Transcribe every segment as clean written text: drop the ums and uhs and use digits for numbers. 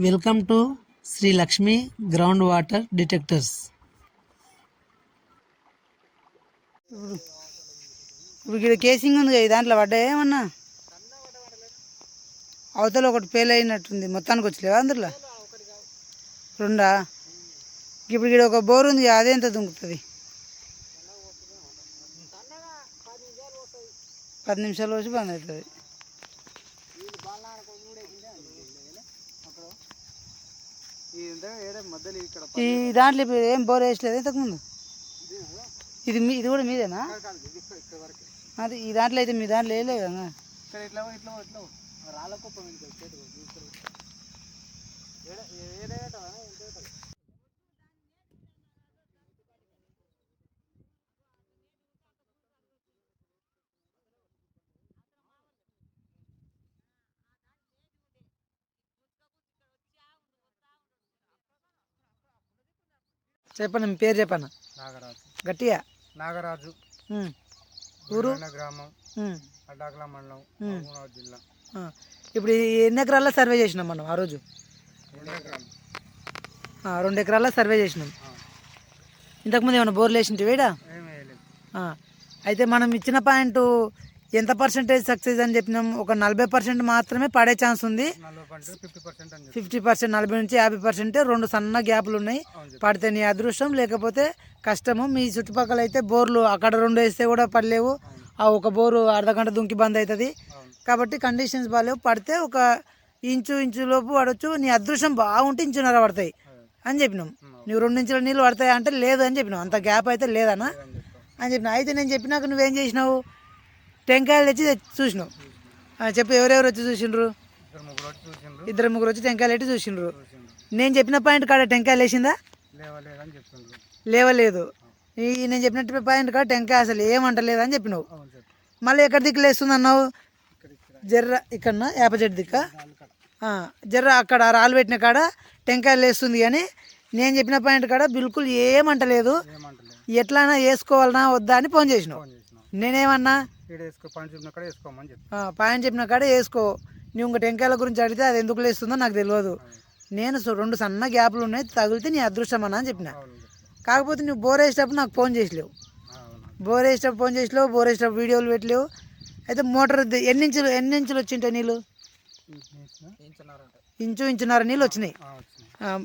Welcome to Shri Lakshmi ground water detectors. ఇప్పుడు ఇక్కడ casing ఉంది కదా, దాంట్లో పడ్డాయి ఏమన్నా అవతల ఒకటి ఫెయిల్ అయినట్టుంది. మొత్తానికి వచ్చలేవా అందులో రెండా? ఇప్పుడు ఇక్కడ ఒక బోర్ ఉంది, అదేంత దుంకుతుంది? 10 నిమిషాలు వచ్చి బంద్ అవుతుంది. ఈ దాంట్లో ఇప్పుడు ఏం బోర్ వేసలేదు ఇంతకుముందు. ఇది కూడా మీదేనా? అది ఈ దాంట్లో అయితే మీ దాంట్లో వేయలే కదా. చెప్పండి, మీ పేరు చెప్పన్న. నాగరాజు. గట్టిగా. నాగరాజు. ఊరు? గ్రామం, అడ్డాకుల మండలం, మహబూబాబాద్ జిల్లా. ఇప్పుడు ఎన్ని ఎకరాల్లో సర్వే చేసినాం మనం ఆ రోజు? 2 ఎకరాల్లో సర్వే చేసినాం. ఇంతకుముందు ఏమైనా బోర్లు వేసింటి వేడా? అయితే మనం ఇచ్చిన పాయింట్ ఎంత పర్సెంటేజ్ సక్సెస్ అని చెప్పినాం? ఒక 40% మాత్రమే పడే ఛాన్స్ ఉంది. 50%, 40 నుంచి 50%. 2 సన్న గ్యాపులు ఉన్నాయి. పడితే నీ అదృష్టం, లేకపోతే కష్టము. మీ చుట్టుపక్కల అయితే బోర్లు అక్కడ 2 వేస్తే కూడా పడలేవు. ఆ ఒక బోరు అర్ధగంట దుంకి బంద్ అవుతుంది. కాబట్టి కండిషన్స్ బాగాలేవు. పడితే ఒక ఇంచు లోపు పడవచ్చు. నీ అదృష్టం బాగుంటే 1.5 పడతాయి అని చెప్పినాం. నువ్వు 2 ఇంచుల నీళ్ళు పడతాయి అంటే లేదు అని చెప్పినావు. అంత గ్యాప్ అయితే లేదన్నా అని చెప్పినా. అయితే నేను చెప్పినాక నువ్వేం చేసినావు? టెంకాయలు తెచ్చి చూసినావు. చెప్పు, ఎవరెవరు వచ్చి చూసిండ్రు? 2-3 వచ్చి టెంకాయలు పెట్టి చూసిండ్రు. నేను చెప్పిన పాయింట్ కాడ టెంకాయలు వేసిందా? లేవలేదు. నేను చెప్పినట్టు పాయింట్ కాడ టెంకాయ అసలు ఏమంటలేదు అని చెప్పినావు. మళ్ళీ ఎక్కడ దిక్కు లేస్తుంది అన్నావు? జర్ర ఇక్కడ వేప చెట్టు దిక్క, జర్ర అక్కడ రాళ్ళు పెట్టిన కాడ టెంకాయలు వేస్తుంది. కానీ నేను చెప్పిన పాయింట్ కాడ బిల్కుల్ ఏమంటలేదు. ఎట్లయినా వేసుకోవాలనా వద్దా అని ఫోన్ చేసినావు. నేనేమన్నా పాయింట్ చెప్పిన కాడ వేసుకో. నువ్వు ఇంక టెంకాయల గురించి అడిగితే అది ఎందుకు లేస్తుందో నాకు తెలియదు. నేను 2 సన్న గ్యాపులు ఉన్నాయి, తగిలితే నీ అదృష్టం అన్న అని చెప్పిన. కాకపోతే నువ్వు బోర్ వేసేటప్పుడు నాకు ఫోన్ చేసలేవు. బోర్ వేసేటప్పుడు వీడియోలు పెట్టలేవు. అయితే మోటార్ ఎన్ని ఇంచులు వచ్చింటాయి నీళ్ళు? ఇంచున్నర నీళ్ళు వచ్చినాయి.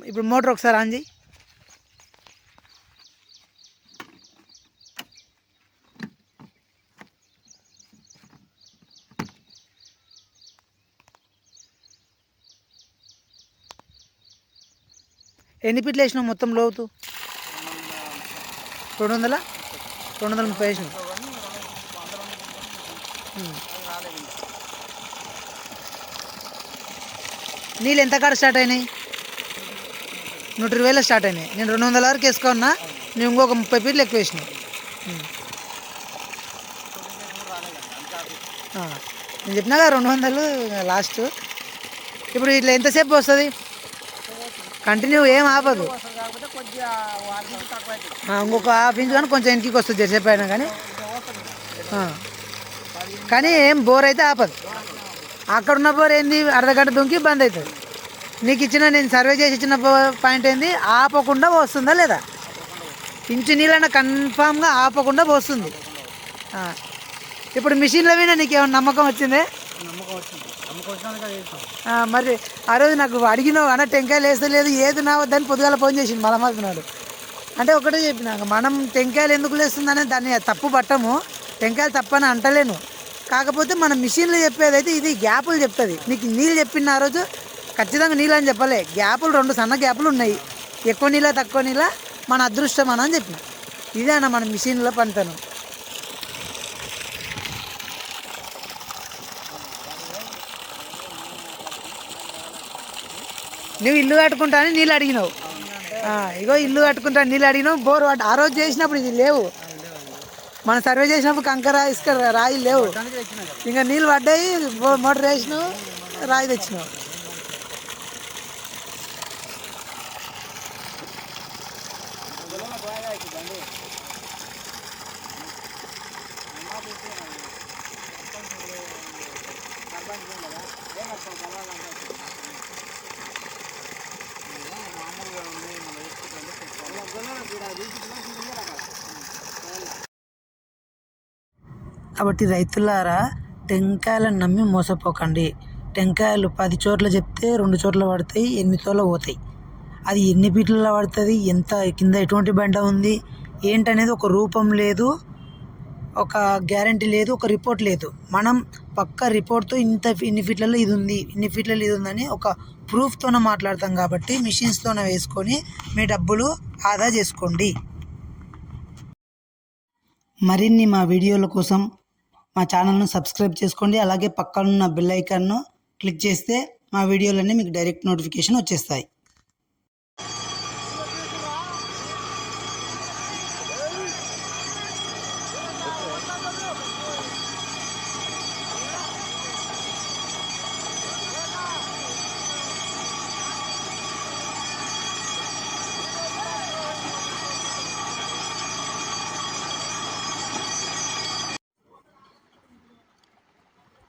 ఇప్పుడు మోటార్ ఒకసారి ఆన్ చేయి. ఎన్ని ఫీట్లు వేసినావు మొత్తం లోతు? 230 వేసినావు. నీళ్ళు ఎంత కాడ స్టార్ట్ అయినాయి? 120 స్టార్ట్ అయినాయి. నేను 200 వరకు వేసుకున్నా. నువ్వు ఇంకొక 30 ఫీట్లు ఎక్కువ వేసినావు. నేను చెప్పినాగా 200 లాస్ట్. ఇప్పుడు ఇట్లా ఎంతసేపు వస్తుంది? కంటిన్యూ ఏం ఆపదు. ఇంకొక ½ ఇంచు కానీ కొంచెం ఇంటికి వస్తుంది జరసేపు అయినా కానీ ఏం బోర్ అయితే ఆపదు. అక్కడ ఉన్న బోర్ ఏంది, అర్ధగంట దుంకి బంద్ అవుతుంది. నీకు నేను సర్వే చేసి ఇచ్చిన పాయింట్ ఏంది, ఆపకుండా వస్తుందా లేదా? ఇంచు నీళ్ళైనా కన్ఫామ్గా ఆపకుండా పోస్తుంది. ఇప్పుడు మిషన్ల మీద నీకు ఏమైనా నమ్మకం వచ్చిందే? మరి ఆ రోజు నాకు అడిగినావు అన్న, టెంకాయలు వేస్తలేదు ఏది నా వద్దని పొద్దుగాల ఫోన్ చేసింది మలమాకున్నాడు. అంటే ఒకటే చెప్పినాక, మనం టెంకాయలు ఎందుకు లేస్తుందని దాన్ని తప్పు పట్టము. టెంకాయలు తప్పని అంటలేను. కాకపోతే మన మిషన్లు చెప్పేదైతే ఇది గ్యాపులు చెప్తుంది. నీకు నీళ్ళు చెప్పిన ఆ రోజు ఖచ్చితంగా నీళ్ళు అని చెప్పలే. గ్యాపులు 2 సన్న గ్యాపులు ఉన్నాయి. ఎక్కువ నీళ్ళ తక్కువ నీళ్ళ మన అదృష్టం అని చెప్పిన. ఇదే అన్న మన మిషన్లో పనితనం. నువ్వు ఇల్లు కట్టుకుంటానని నీళ్ళు అడిగినావు. ఇగో ఇల్లు కట్టుకుంటాను నీళ్ళు అడిగినావు. బోర్ ఆ రోజు చేసినప్పుడు ఇది లేవు. మనం సర్వే చేసినప్పుడు కంకర ఇసుక రాయి లేవు. ఇంకా నీళ్ళు పడ్డాయి, మోటార్ వేసినావు, రాయి తెచ్చినావు. కాబట్టి రైతులారా, టెంకాయలను నమ్మి మోసపోకండి. టెంకాయలు 10 చోట్ల చెప్తే 2 చోట్ల పడతాయి, 8 చోట్ల పోతాయి. అది ఎన్ని ఫీట్లలో పడుతుంది, ఎంత కింద ఎటువంటి బండ ఉంది ఏంటనేది ఒక రూపం లేదు, ఒక గ్యారంటీ లేదు, ఒక రిపోర్ట్ లేదు. మనం పక్క రిపోర్ట్తో ఇన్ని ఫీట్లలో ఇది ఉంది, ఇన్ని ఫీట్లలో ఇది ఉందని ఒక ప్రూఫ్తోనే మాట్లాడతాం. కాబట్టి మిషన్స్తోనే వేసుకొని మీ డబ్బులు ఆదా చేసుకోండి. మరిన్ని మా వీడియోల కోసం మా ఛానల్ను సబ్స్క్రైబ్ చేసుకోండి. అలాగే పక్కనున్న బెల్ ఐకాన్ను క్లిక్ చేస్తే మా వీడియోలన్నీ మీకు డైరెక్ట్ నోటిఫికేషన్ వచ్చేస్తాయి.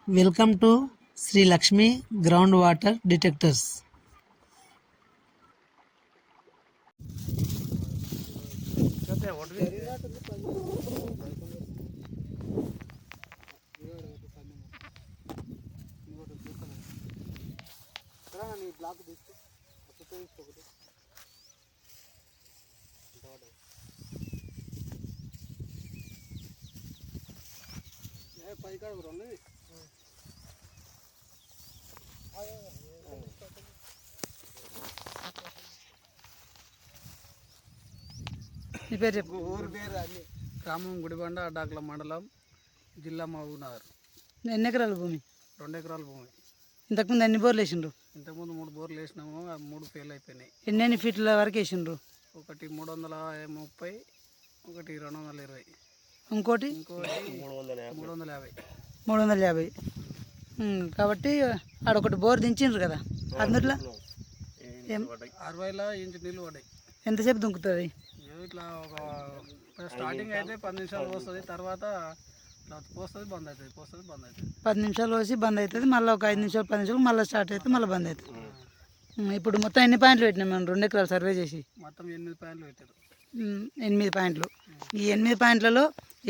Welcome to Shri Lakshmi ground water detectors. నీ పేరు చెప్పు. ఊరి పేరు అన్ని గ్రామం గుడిబండ, అడ్డాకుల మండలం, జిల్లా మహబూబ్నగర్. ఎన్ని ఎకరాల భూమి? 2 ఎకరాల భూమి. ఇంతకుముందు ఎన్ని బోర్లు వేసిండ్రు? ఇంతకుముందు 3 బోర్లు వేసినాము, 3 ఫెయిల్ అయిపోయినాయి. ఎన్ని ఫీట్ల వరకు వేసిండ్రు? ఒకటి 330, ఒకటి 220, ఇంకోటి 350. 350. కాబట్టి ఆడొకటి బోర్ దించిండ్రు కదా, అందుట్లో 60 ఇంచు నీళ్ళు పడ్డాయి. ఎంతసేపు దుంకుతుంది? ఇట్లా ఒక స్టార్టింగ్ అయితే 10 నిమిషాలు పోస్తుంది, తర్వాత పోస్తుంది బంద్ అవుతుంది, పోస్తుంది బంద్ అవుతుంది. 10 నిమిషాలు పోసి బంద్ అవుతుంది, మళ్ళీ ఒక 5 నిమిషాలు 10 నిమిషాలు మళ్ళీ స్టార్ట్ అవుతుంది, మళ్ళీ బంద్ అవుతుంది. ఇప్పుడు మొత్తం ఎన్ని పాయింట్లు పెట్టినాం మేము 2 ఎకరాలు సర్వే చేసి? మొత్తం 8 పాయింట్లు పెట్టారు. 8 పాయింట్లు. ఈ 8 పాయింట్లలో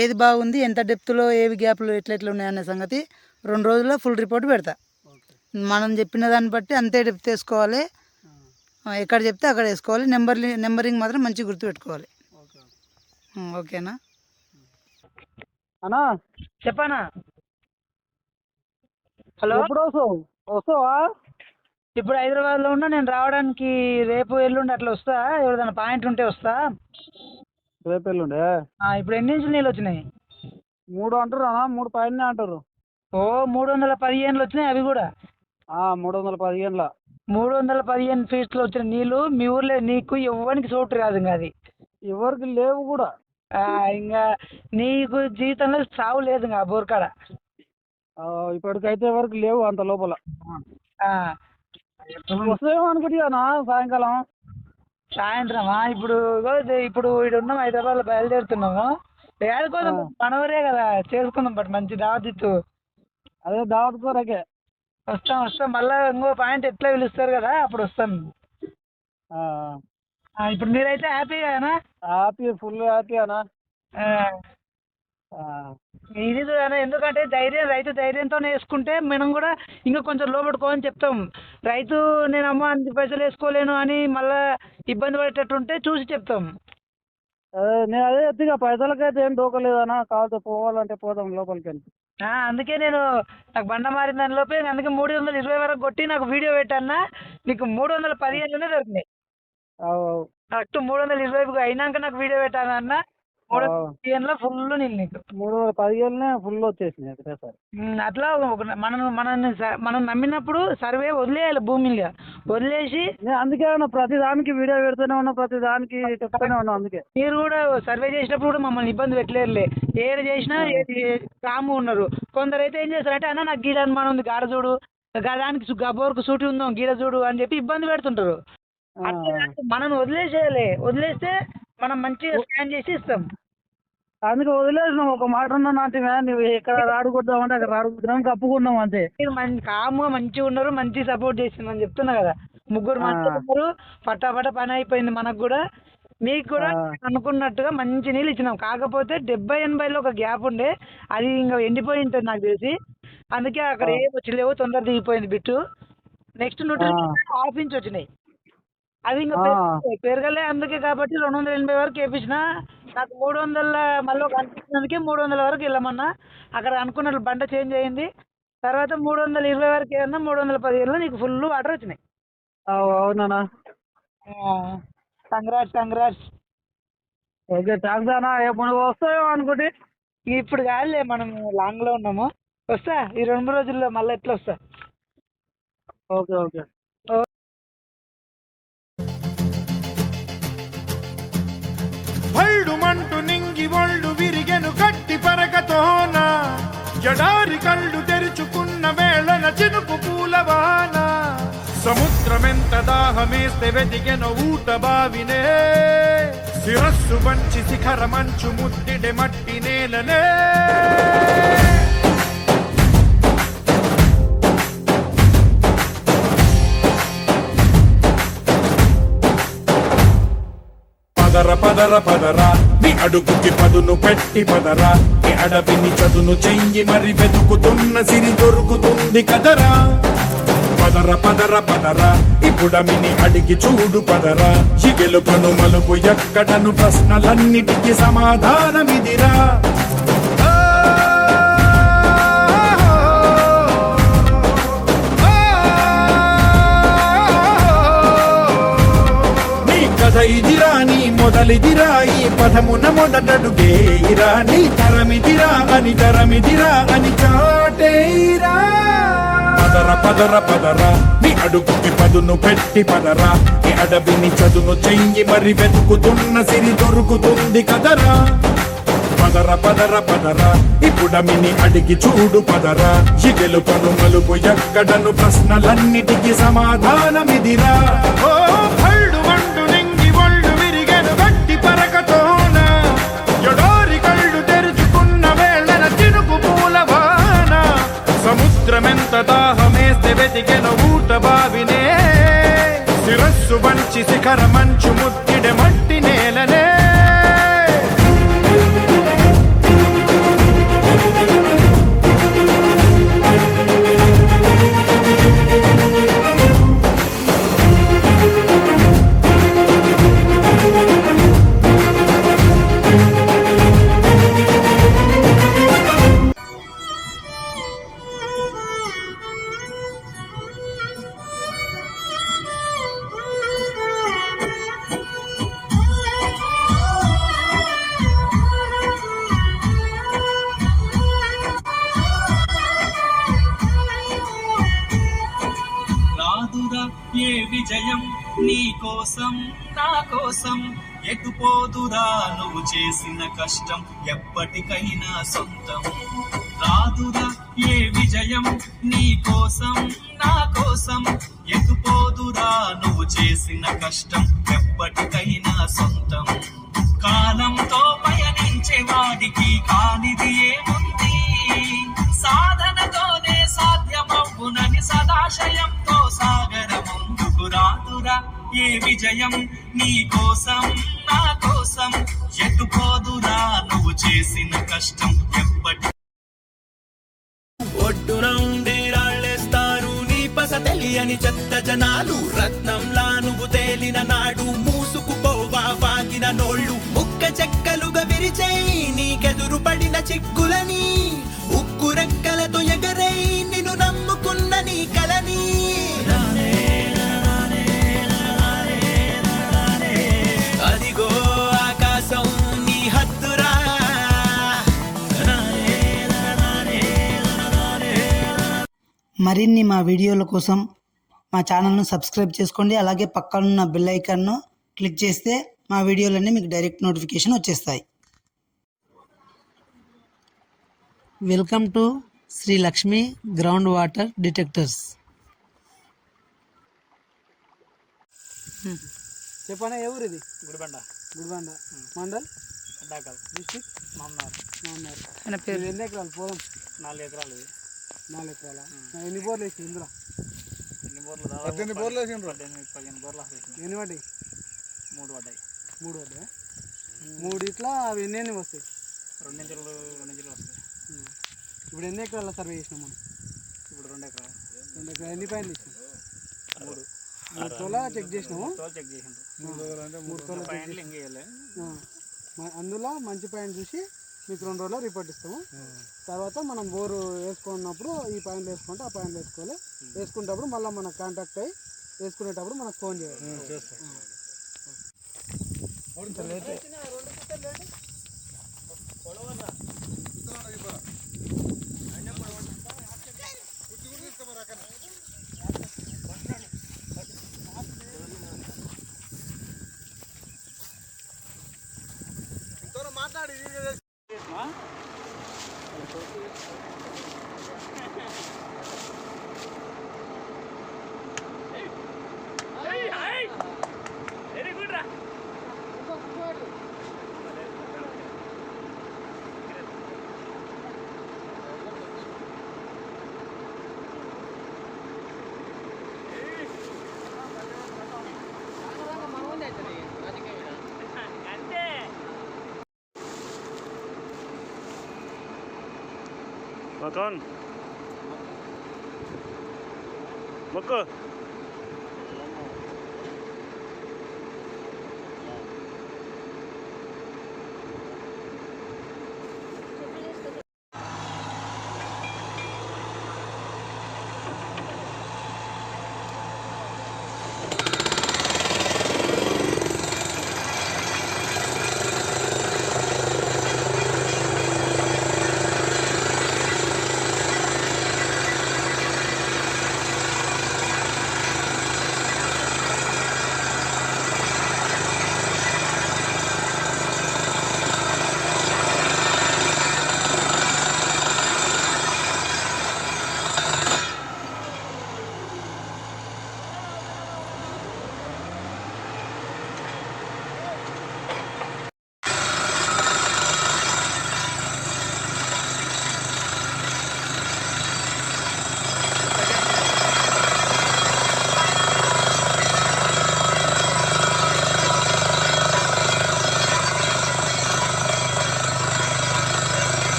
ఏది బాగుంది, ఎంత డెప్త్లో ఏవి గ్యాప్లు ఎట్లా ఉన్నాయనే సంగతి 2 రోజుల్లో ఫుల్ రిపోర్ట్ పెడతా. మనం చెప్పిన దాన్ని బట్టి అంతే డెప్త్ వేసుకోవాలి, ఎక్కడ చెప్తే అక్కడ వేసుకోవాలి. నెంబరింగ్ మాత్రం మంచిగా గుర్తుపెట్టుకోవాలి. ఓకేనా అన్నా? చెప్పనా? హలో, ఎప్పుడు వస్తావా? ఇప్పుడు హైదరాబాద్లో ఉన్నా. నేను రావడానికి రేపు ఎల్లుండి అట్లా వస్తా. ఎవరిదైనా పాయింట్ ఉంటే వస్తా. రేపు ఎల్లుండే? ఇప్పుడు ఎన్ని ఇంచులు నీళ్ళు వచ్చినాయి? 3 అంటారు అన్న, 3 పైన అంటారు. ఓ 315 వచ్చినాయి అవి కూడా. 315. 315 ఫీట్స్లో వచ్చిన నీళ్ళు మీ ఊర్లో నీకు ఎవరికి చోటు రాదు. ఇంకా అది ఎవరికి లేవు కూడా. ఇంకా నీకు జీవితంలో సావు లేదు ఇంకా బోర్ కాడ. ఇప్పటికైతే ఎవరికి లేవు అంత లోపల. వస్తాయేమో అనుకుంటున్నా సాయంకాలం. సాయంత్రమా? ఇప్పుడు ఇక్కడ ఉన్నాం, హైదరాబాద్లో బయలుదేరుతున్నాము. ఏడుకోదాం, మనవరే కదా, చేసుకుందాం. బట్ మంచి దావతిత్తు. అదే దావత్ కోరకే వస్తాం. మళ్ళీ ఇంకో పాయింట్ ఎట్లా పిలుస్తారు కదా, అప్పుడు వస్తాం. ఇప్పుడు మీరైతే హ్యాపీగానా? హ్యాపీ, ఫుల్ హ్యాపీ అన్నా. ఇది చూడనా, ఎందుకంటే రైతు ధైర్యంతో వేసుకుంటే మనం కూడా ఇంకా కొంచెం లోపడుకోని చెప్తాం. రైతు నేను అమ్మ అన్ని పైసలు వేసుకోలేను అని మళ్ళీ ఇబ్బంది పడేటట్టుంటే చూసి చెప్తాం. నేను అదే ఎత్తిగా పైసలకైతే ఏం డోకలేదన్నా, కావాలంటే పోవాలంటే పోదాం లోపలికి. అందుకే నాకు బండ మారిన దాని లోపే, అందుకే 320 వరకు కొట్టి నాకు వీడియో పెట్టన్నా. నీకు 315 దొరికినాయి. కరెక్ట్ 320 అయినాక నాకు వీడియో పెట్టానన్నా. 315 ఫుల్ నీళ్ళు నీకు. 315 ఫుల్ వచ్చేసినాయి ఒకటేసారి. అట్లా మనం నమ్మినప్పుడు సర్వే వదిలేయాలి, భూమిగా వదిలేసి. అందుకే ప్రతి దానికి వీడియో పెడుతూనే ఉన్నా, ప్రతి దానికి చెప్తూనే ఉన్నా. అందుకే మీరు కూడా సర్వే చేసినప్పుడు కూడా మమ్మల్ని ఇబ్బంది పెట్టలేరులే. ఏది చేసినా కాము ఉన్నారు. కొందరు అయితే ఏం చేస్తారంటే, అన్న నాకు గీడ అనుమానం ఉంది, గాడ చూడు, దానికి బోర్కు సూటి ఉందాం, గీడ చూడు అని చెప్పి ఇబ్బంది పెడుతుంటారు. మనం వదిలేసేయాలి. వదిలేస్తే మనం మంచిగా స్కాన్ చేసి ఇస్తాం. అందుకే వదిలేసినాం. ఒక మాట ఉన్నా నాటివా, నువ్వు ఎక్కడ రాడుకొద్దామంటే అక్కడ రాడుకున్నాం, కప్పుకున్నాం అంతే. మీరు కామ్గా మంచిగా ఉన్నారు, మంచి సపోర్ట్ చేసిందని చెప్తున్నా కదా. 3 మంది ఉన్నారు, పట్టాపట పని అయిపోయింది మనకు కూడా. మీకు కూడా అనుకున్నట్టుగా మంచి నీళ్ళు ఇచ్చినాం. కాకపోతే 70-80లో ఒక గ్యాప్ ఉండే, అది ఇంకా ఎండిపోయి ఉంటుంది నాకు తెలిసి. అందుకే అక్కడ ఏం వచ్చలేవు, తొందర దిగిపోయింది బిట్టు. నెక్స్ట్ 1.5 ఇంచ్ వచ్చినాయి. అవి ఇంకా పెరగలే. అందుకే కాబట్టి 280 వరకు వేయించిన. నాకు 300 మళ్ళీ కనిపించినందుకే 300 వరకు వెళ్ళమన్నా. అక్కడ అనుకున్న బండ చేంజ్ అయింది. తర్వాత 320 వరకు ఏమన్నా 315లో నీకు ఫుల్ వాటర్ వచ్చినాయి. అవునా? కంగ్రాట్స్. ఓకే, థ్యాంక్స్ అన్న. ఎప్పుడు వస్తాయో అనుకుంటే ఇప్పుడు కాదులే, మనం లాంగ్ లో ఉన్నాము. వస్తా ఈ 2-3 రోజుల్లో, మళ్ళీ ఎట్లా వస్తా. ఓకే. భల్డుమంటూ నింగి ఒళ్ళు విరిగెను గట్టి పరగతోన, ఎడారి కళ్ళు తెరుచుకున్న వేళన చినుకు పూలవాన, సముద్రమెంత దాహమేస్తే వెతికెను ఊట బావినే, శిరస్సు వంచి శిఖర మంచు ముద్దిడె మట్టి నేలనే. పదరా నీ అడుగుకి పదును పెట్టి పదరా, నీ అడవిని చదును చెయ్యి మరి వెతుకుతున్న సిరి దొరుకుతుంది కదరా. పదరా ఇప్పుడమిని అడిగి చూడు పదరా, ఈ గెలుపను మలుపు ఎక్కడను ప్రశ్నలన్నిటికీ సమాధానమిదిరా. ఇదిరా నీ మొదలిదిరా, ఈ పదమున మొదటడుగేయిరా, నీ తరమిదిరా అని చాటేయిరా. పదరా నీ అడుగుకి పదును పెట్టి పదరా, నీ అడవిని చదును చెయ్యి మరి వెతుకుతున్న సిరి దొరుకుతుంది కదరా. పదరా ఇప్పుడమిని అడిగి చూడు పదరా, ఈ గెలుపను మలుపు ఎక్కడను ప్రశ్నలన్నిటికీ సమాధానమిదిరా. ఓ భల్డు మండు నింగి ఒళ్ళు విరిగెను గట్టి పరకతోన, ఎడారి కళ్ళు తెరుచుకున్న వేళన చినుకు పూలవాన, సముద్రమెంత దాహమేస్తే వెతికెను ఊట బావినే, శిరస్సు వంచి శిఖర మంచు ముద్దిడె మట్టి నేలనే. ఏ విజయం నీ కోసం నా కోసం, ఎటుపోదురా నువ్వు చేసిన కష్టం ఎప్పటికైనా సొంతం. రాదురా ఏ విజయం నీ కోసం నా కోసం, ఎటుపోదురా నువ్వు చేసిన కష్టం ఎప్పటికైనా సొంతం. కాలంతో పయనించే వాడికి కానిది ఏముంది, సాధనతోనే సాధ్యమవునని సదాశయంతో సాగర ముందుకు. రాదురా ఏ విజయం నీ కోసం నా కోసం, ఎటుపోదురా నువ్వు చేసిన కష్టం ఎప్పటి. ఒడ్డున ఉండే రాళ్ళేస్తారు నీ పస తెలియని చెత్త జనాలు, రత్నంలా నువ్వు తేలిన నాడు మూసుకుపోవా వాగిన నోళ్ళు, ముక్క చెక్కలుగా విరిచేయి నీకెదురు పడిన చిక్కులని, ఉక్కు రెక్కలతో ఎగరై నిన్ను నమ్ముకున్న నీ కలని. అదిగో ఆకాశం నీ హద్దురా. మరిన్ని మా వీడియోల కోసం మా ఛానల్ను సబ్స్క్రైబ్ చేసుకోండి. అలాగే పక్కనున్న బెల్ ఐకాన్ను క్లిక్ చేస్తే మా వీడియోలన్నీ మీకు డైరెక్ట్ నోటిఫికేషన్ వచ్చేస్తాయి. Welcome to Shri Lakshmi ground water detectors. చెప్పనా ఏ ఊరు ఇది? గుడిబండ మండల్ అడ్డాకల్, డిస్ట్రిక్ట్ మామనార్. ఆయన పేరు ఎన్ని ఎకరాలు పొలం? 4 ఎకరాలు. 4 ఎకరాల. ఎన్ని బోర్లు వేసి ఇందులో? ఎన్ని బోర్లు? 18 బోర్లు వేసిండ్రు. 15 బోర్లు వేసి. ఎన్ని పడ్డాయి? 3 పడ్డాయి. 3 వద్దా? 3 ఇట్లా అవి ఎన్ని వస్తాయి? 2 ఇంచులు వస్తాయి. ఇప్పుడు ఎన్ని ఎకరాల సర్వే చేసినాం మనం? ఇప్పుడు 2 ఎకరాలు. 2 ఎకరాలు ఎన్ని పాయింట్లు ఇచ్చినాం? 3 తోలా చెక్ చేసినాము. చెక్ చేసిండ్రు. 3 తోలా పాయింట్లు ఇంక వేయలే. అందులో మంచి పాయింట్ చూసి మీకు 2 రోజుల్లో రిపోర్ట్ ఇస్తాము. తర్వాత మనం బోరు వేసుకున్నప్పుడు ఈ పాయింట్లు వేసుకుంటే ఆ పాయింట్లు వేసుకోవాలి. వేసుకునేటప్పుడు మళ్ళీ మనకు కాంటాక్ట్ అయ్యి వేసుకునేటప్పుడు మనకు ఫోన్ చేయాలి. कौन मुक्को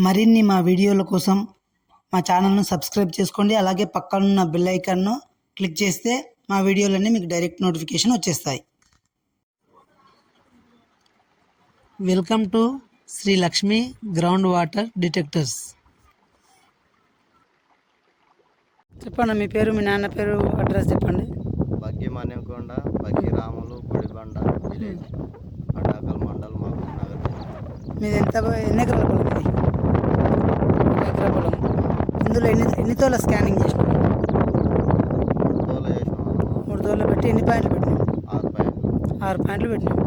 మరిన్ని మా వీడియోల కోసం మా ఛానల్ను సబ్స్క్రైబ్ చేసుకోండి. అలాగే పక్కనున్న బెల్ ఐకాన్ను క్లిక్ చేస్తే మా వీడియోలన్నీ మీకు డైరెక్ట్ నోటిఫికేషన్ వచ్చేస్తాయి. Welcome to Shri Lakshmi ground water detectors. చెప్పండి, మీ పేరు, మీ నాన్న పేరు, అడ్రస్ చెప్పండి. Baggi Manyamkonda, Baggi Ramulu, Gudibanda village, Addakal mandal, Mahbubnagar. మీది ఎన్ని ఎకరాల పొలం? ఇది 1 ఎకరా పొలం. ఇందులో ఎన్ని తోల స్కానింగ్ చేసినాం? 3 తోలు చేసినాం. 3 తోలు పెట్టి ఎన్ని పాయింట్లు పెట్టినాం? 6 పాయింట్లు. 6 పాయింట్లు పెట్టినాం.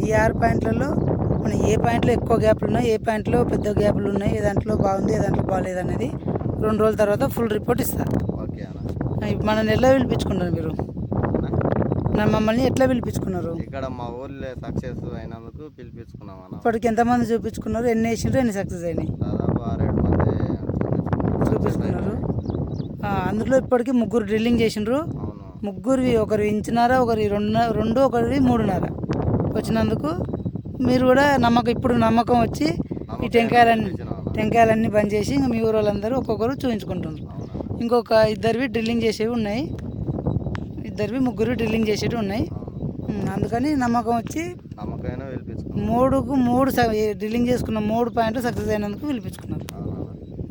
ఈ 6 పాయింట్లలో మనం ఏ పాయింట్లో ఎక్కువ గ్యాప్లు ఉన్నాయి, ఏ పాయింట్లో పెద్ద గ్యాప్లు ఉన్నాయి, ఏ దాంట్లో బాగుంది, ఏ దాంట్లో బాగాలేదు అనేది 2 రోజుల తర్వాత ఫుల్ రిపోర్ట్ ఇస్తారు. ఓకే అన్న. మనల్ని ఎట్లా పిలిపించుకున్నారు మీరు? మమ్మల్ని ఎట్లా పిలిపించుకున్నారు? ఇక్కడ మా ఊళ్ళో సక్సెస్ అయినందుకు పిలిపించుకున్నాం అన్న. ఇప్పటికి ఎంతమంది చూపించుకున్నారు? ఎన్ని వేసిండ్రు, ఎన్ని సక్సెస్ అయినాయి? దాదాపు 6-7 మంది చూపించుకున్నారు. అందులో ఇప్పటికి 3 డ్రిల్లింగ్ చేసిండ్రు. అవును. 3 ఒకరు 1.5 ఇంచు, ఒకరి 2, ఒకరి 3.5 వచ్చినందుకు మీరు కూడా ఇప్పుడు నమ్మకం వచ్చి ఈ టెంకాయలన్నీ బంద్ చేసి ఇంకా మీ ఊరు వాళ్ళందరూ ఒక్కొక్కరు చూపించుకుంటున్నారు. ఇంకొక 2 డ్రిల్లింగ్ చేసేవి ఉన్నాయి, 3 డ్రిల్లింగ్ చేసేవి ఉన్నాయి. అందుకని నమ్మకం వచ్చి నమ్మకమైన పిలిపించుకున్నాం. 3కు 3 డ్రిల్లింగ్ చేసుకున్న 3 పాయింట్లు సక్సెస్ అయినందుకు పిలిపించుకున్నారు.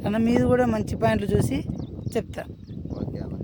అన్న మీరు కూడా మంచి పాయింట్లు చూసి చెప్తా. ఓకే అన్న.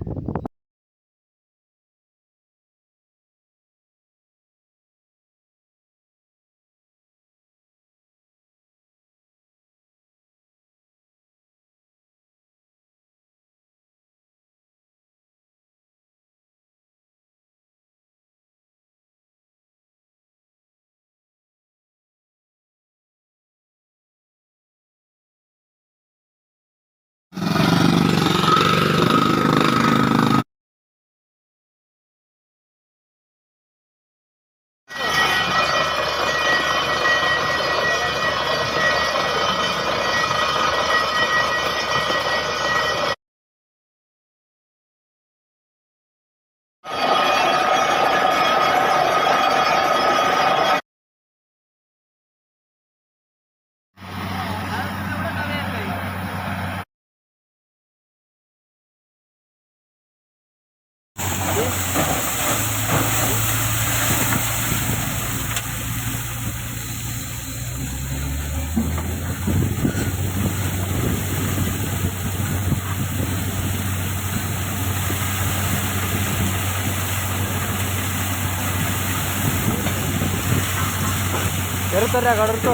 జరుగుతారా గడురుతో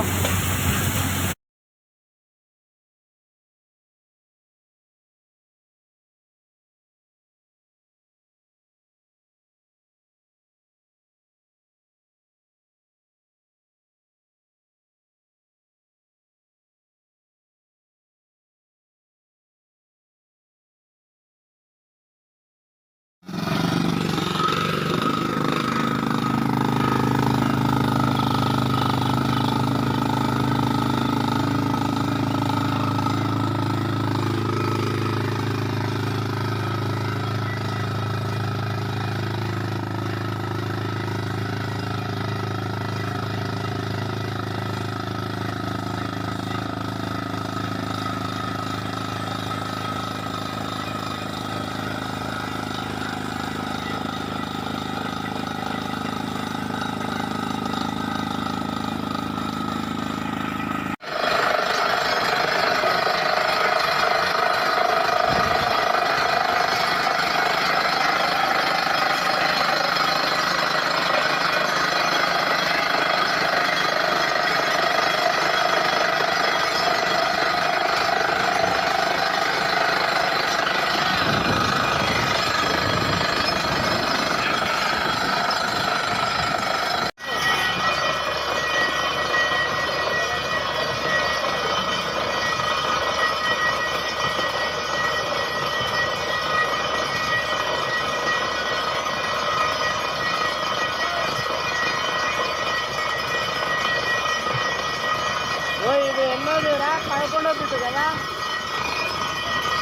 ఇది ఎన్నోది రా? 11వ బిట్టు కదా,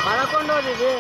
11వది ఇది.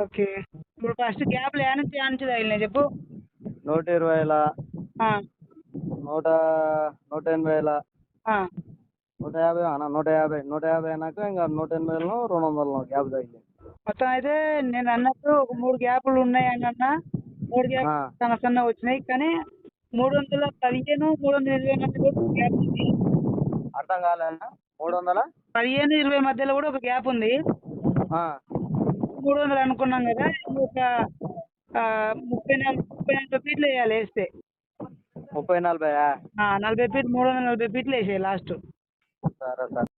ఓకే. ఇప్పుడు ఫస్ట్ గ్యాప్లు ఏ నుంచి తగిలినాయి చెప్పు. 120ల, ఆ, 180ల, ఆ. 150 అన్న, 150 అయినాక ఇంకా 180లను 200లను గ్యాప్ తగిలింది. మొత్తం అయితే నేను అన్నట్టు ఒక 3 గ్యాపులు ఉన్నాయి అని అన్నా. 3 గ్యాప్ సన్న సన్న వచ్చినాయి, కానీ 315, 320 మధ్యలో ఒక గ్యాప్ ఉంది. అర్థం కాలేనా? 300 15, 20 మధ్యలో కూడా ఒక గ్యాప్ ఉంది. 300 అనుకున్నాం కదా, ఒక 30-40 ఫీట్లు వేయాలి వేస్తే. 30-40. 40 ఫీట్, 340 ఫీట్లు వేసేయాలి లాస్ట్. సరే సరే.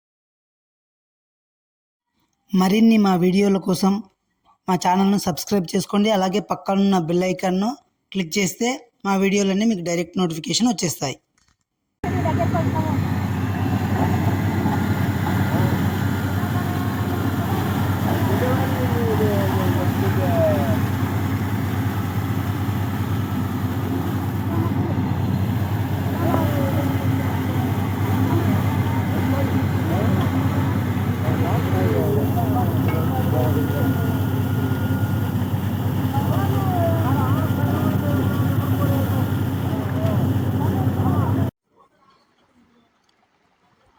మరిన్ని మా వీడియోల కోసం మా ఛానల్ను సబ్స్క్రైబ్ చేసుకోండి. అలాగే పక్కనున్న బెల్ ఐకాన్ను క్లిక్ చేస్తే మా వీడియోలన్నీ మీకు డైరెక్ట్ నోటిఫికేషన్ వచ్చేస్తాయి.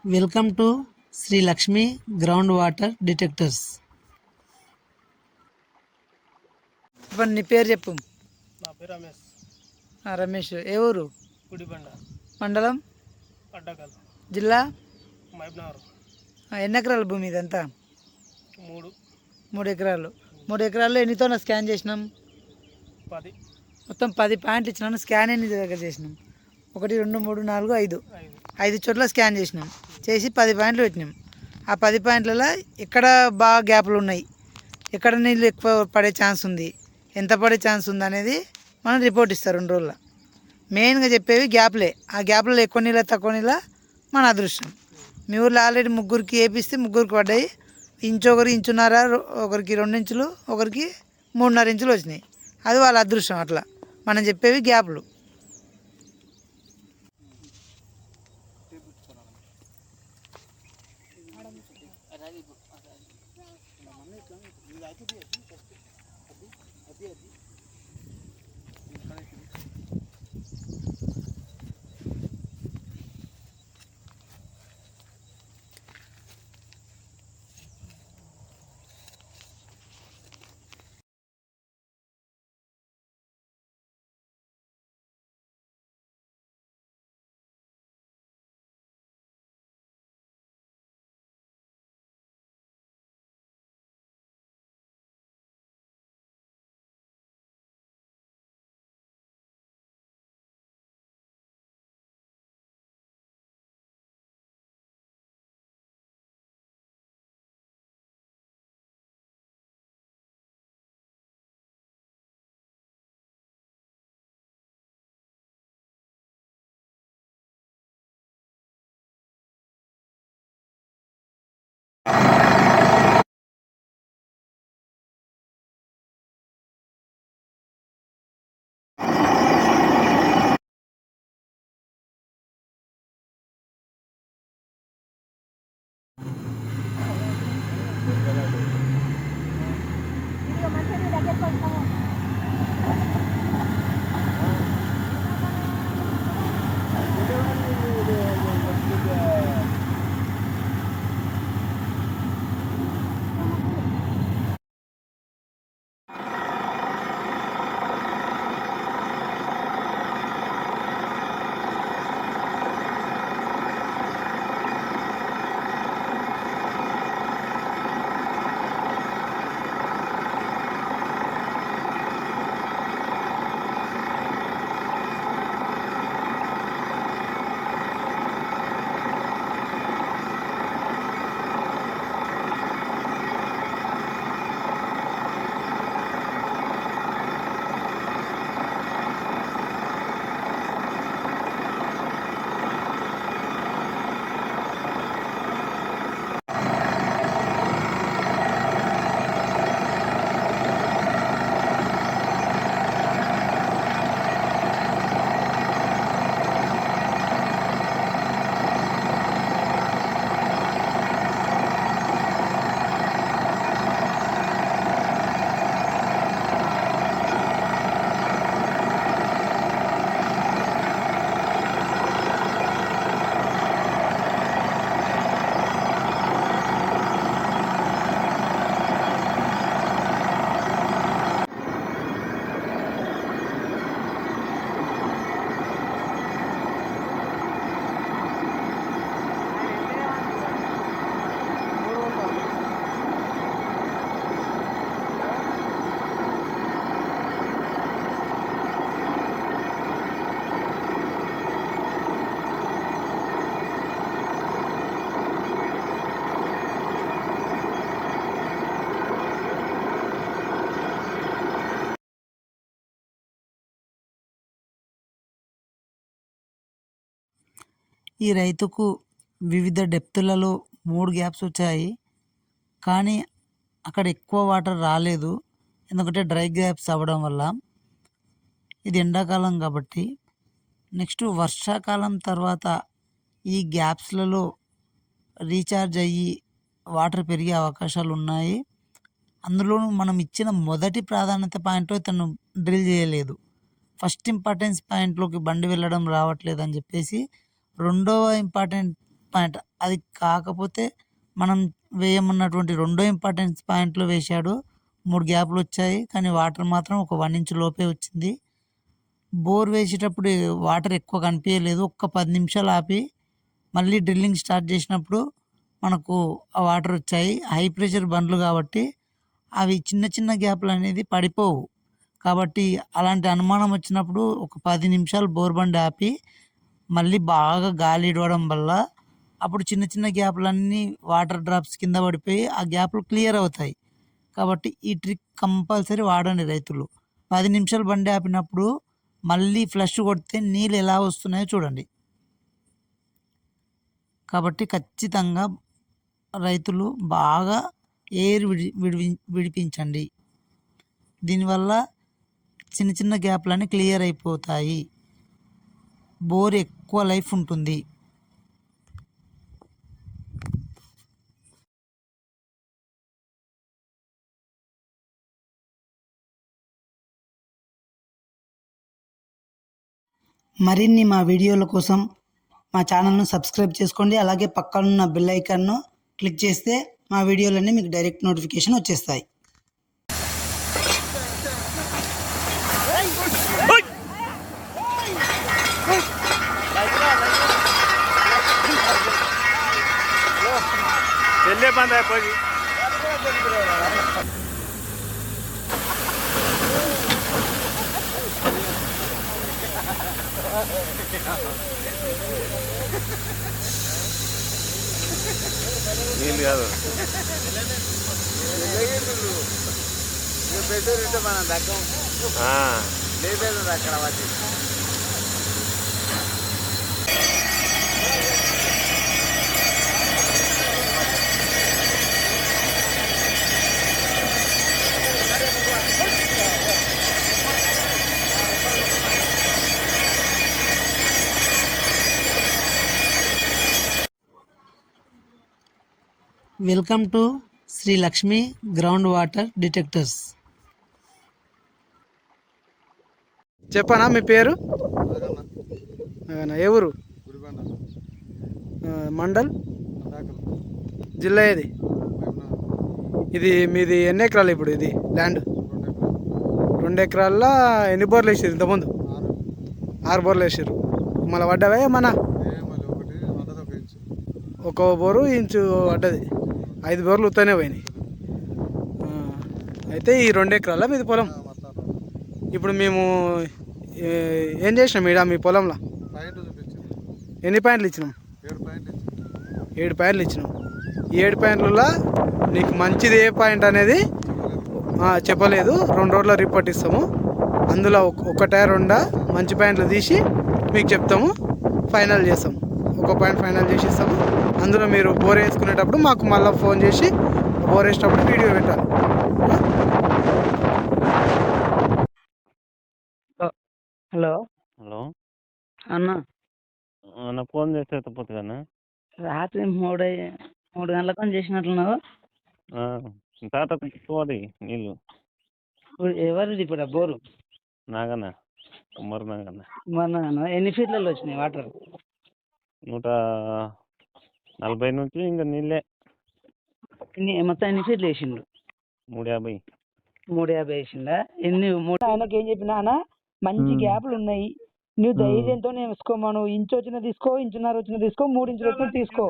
Welcome to Shri Lakshmi ground water detectors. ఇప్పుడు నీ పేరు చెప్పు. నా పేరు రమేష్. రమేష్. ఏ ఊరు? గుడిబండ, మండలం? అడ్డకల్, జిల్లా? మహబూబ్నగర్. ఎన్ని ఎకరాల భూమి ఇదంతా? 3 ఎకరాలు. 3 ఎకరాల్లో ఎన్నితో స్కాన్ చేసినాం? 10. మొత్తం 10 పాయింట్లు ఇచ్చినాను. స్కాన్ ఎన్ని దగ్గర చేసినాం? 1, 2, 3, 4, 5 చోట్ల స్కాన్ చేసినాం. చేసి 10 పాయింట్లు పెట్టినాం. ఆ 10 పాయింట్లలో ఎక్కడ బాగా గ్యాప్లు ఉన్నాయి, ఎక్కడ నీళ్ళు ఎక్కువ పడే ఛాన్స్ ఉంది, ఎంత పడే ఛాన్స్ ఉంది అనేది మనం రిపోర్ట్ ఇస్తారు 2 రోజుల్లో. మెయిన్గా చెప్పేవి గ్యాప్లే. ఆ గ్యాప్లలో ఎక్కువ నీళ్ళ తక్కువ నీళ్ళ మన అదృష్టం. మీ ఊళ్ళో ఆల్రెడీ 3కి వేపిస్తే 3కి పడ్డాయి. ఒకరికి 1.5, ఒకరికి 2 ఇంచులు, ఒకరికి 3.5 ఇంచులు వచ్చినాయి. అది వాళ్ళ అదృష్టం. అట్లా మనం చెప్పేవి గ్యాప్లు. ఈ రైతుకు వివిధ డెప్తులలో 3 గ్యాప్స్ వచ్చాయి, కానీ అక్కడ ఎక్కువ వాటర్ రాలేదు, ఎందుకంటే డ్రై గ్యాప్స్ అవ్వడం వల్ల. ఇది ఎండాకాలం కాబట్టి. నెక్స్ట్ వర్షాకాలం తర్వాత ఈ గ్యాప్స్లలో రీఛార్జ్ అయ్యి వాటర్ పెరిగే అవకాశాలు ఉన్నాయి. అందులోనూ మనం ఇచ్చిన మొదటి ప్రాధాన్యత పాయింట్లో తను డ్రిల్ చేయలేదు. ఫస్ట్ ఇంపార్టెన్స్ పాయింట్లోకి బండి వెళ్ళడం రావట్లేదు అని చెప్పేసి రెండవ ఇంపార్టెంట్ పాయింట్ అది కాకపోతే మనం వేయమన్నటువంటి రెండో ఇంపార్టెన్స్ పాయింట్లో వేశాడు. 3 గ్యాప్లు వచ్చాయి, కానీ వాటర్ మాత్రం ఒక 1 ఇంచ్ లోపే వచ్చింది. బోర్ వేసేటప్పుడు వాటర్ ఎక్కువ కనిపించలేదు. ఒక్క 10 నిమిషాలు ఆపి మళ్ళీ డ్రిల్లింగ్ స్టార్ట్ చేసినప్పుడు మనకు ఆ వాటర్ వచ్చాయి. హై ప్రెషర్ బండ్లు కాబట్టి అవి చిన్న చిన్న గ్యాప్లు అనేది పడిపోవు. కాబట్టి అలాంటి అనుమానం వచ్చినప్పుడు ఒక 10 నిమిషాలు బోర్ బండి ఆపి మళ్ళీ బాగా గాలి ఇడవడం వల్ల అప్పుడు చిన్న చిన్న గ్యాప్లన్నీ వాటర్ డ్రాప్స్ కింద పడిపోయి ఆ గ్యాప్లు క్లియర్ అవుతాయి. కాబట్టి ఈ ట్రిక్ కంపల్సరీ వాడండి రైతులు. 10 నిమిషాలు బండి ఆపినప్పుడు మళ్ళీ ఫ్లష్ కొడితే నీళ్ళు ఎలా వస్తున్నాయో చూడండి. కాబట్టి ఖచ్చితంగా రైతులు బాగా ఎయిర్ విడిపించండి. దీనివల్ల చిన్న చిన్న గ్యాప్లన్నీ క్లియర్ అయిపోతాయి. బోర్ ఎక్కువ లైఫ్ ఉంటుంది. మరిన్ని మా వీడియోల కోసం మా ఛానల్ను సబ్స్క్రైబ్ చేసుకోండి. అలాగే పక్కనున్న బెల్ ఐకాన్ను క్లిక్ చేస్తే మా వీడియోలన్నీ మీకు డైరెక్ట్ నోటిఫికేషన్ వచ్చేస్తాయి. వెళ్ళే బంద్ అయిపోయి నీళ్ళు కాదు. Welcome to Shri Lakshmi ground water detectors. చెప్పనా మీ పేరు? ఏ ఊరు? మండల్, జిల్లా ఏది? ఇది మీది ఎన్ని ఎకరాలు ఇప్పుడు ఇది ల్యాండ్? 2 ఎకరాల్లో ఎన్ని బోర్లు వేసారు ఇంతకుముందు? 6 బోర్లు వేసారు. మళ్ళీ పడ్డావే మన ఒక బోరు ఇంచు పడ్డది, 5 బోర్లు ఉత్తనే పోయినాయి. అయితే ఈ 2 ఎకరాల మీది పొలం. ఇప్పుడు మేము ఏం చేసినాం ఈడ మీ పొలంలో? ఎన్ని పాయింట్లు ఇచ్చినాం? 7 పాయింట్లు ఇచ్చినాం. ఈ 7 పాయింట్లలో నీకు మంచిది ఏ పాయింట్ అనేది చెప్పలేదు. 2 రోజుల రిపోర్ట్ ఇస్తాము. అందులో ఒకటా 2 మంచి పాయింట్లు తీసి మీకు చెప్తాము, ఫైనల్ చేస్తాము. ఒక పాయింట్ ఫైనల్ చేసి ఇస్తాము. అందులో మీరు బోర్ వేసుకునేటప్పుడు మాకు మళ్ళీ ఫోన్ చేసి బోర్ వేసేటప్పుడు వీడియో పెట్టాలి. హలో హలో అన్న, అన్న ఫోన్ చేస్తే ఎత్తపోతుందన్నా? రాత్రి 3 గంటలకు చేసినట్లున్నావు. తాతకు పోవాలి నీళ్ళు. ఎవరిది ఇప్పుడు బోరు? నాగన్నా, కుమ్మరి నాగన్నా. మన ఎన్ని ఫీట్లలో వచ్చినాయి వాటర్? 140 నుంచి ఇంకా నీళ్ళే. మొత్తం ఎన్ని ఫీట్లు వేసిండు? 350. 350 వేసిండా? ఆయనకి ఏం చెప్పినా అన్న, మంచి గ్యాప్లు ఉన్నాయి, నువ్వు ధైర్యంతో వేసుకోమను. ఇంచు వచ్చిన తీసుకో, 1.5 ఇంచున్నర వచ్చిన తీసుకో, 3 ఇంచులు వచ్చిన తీసుకో.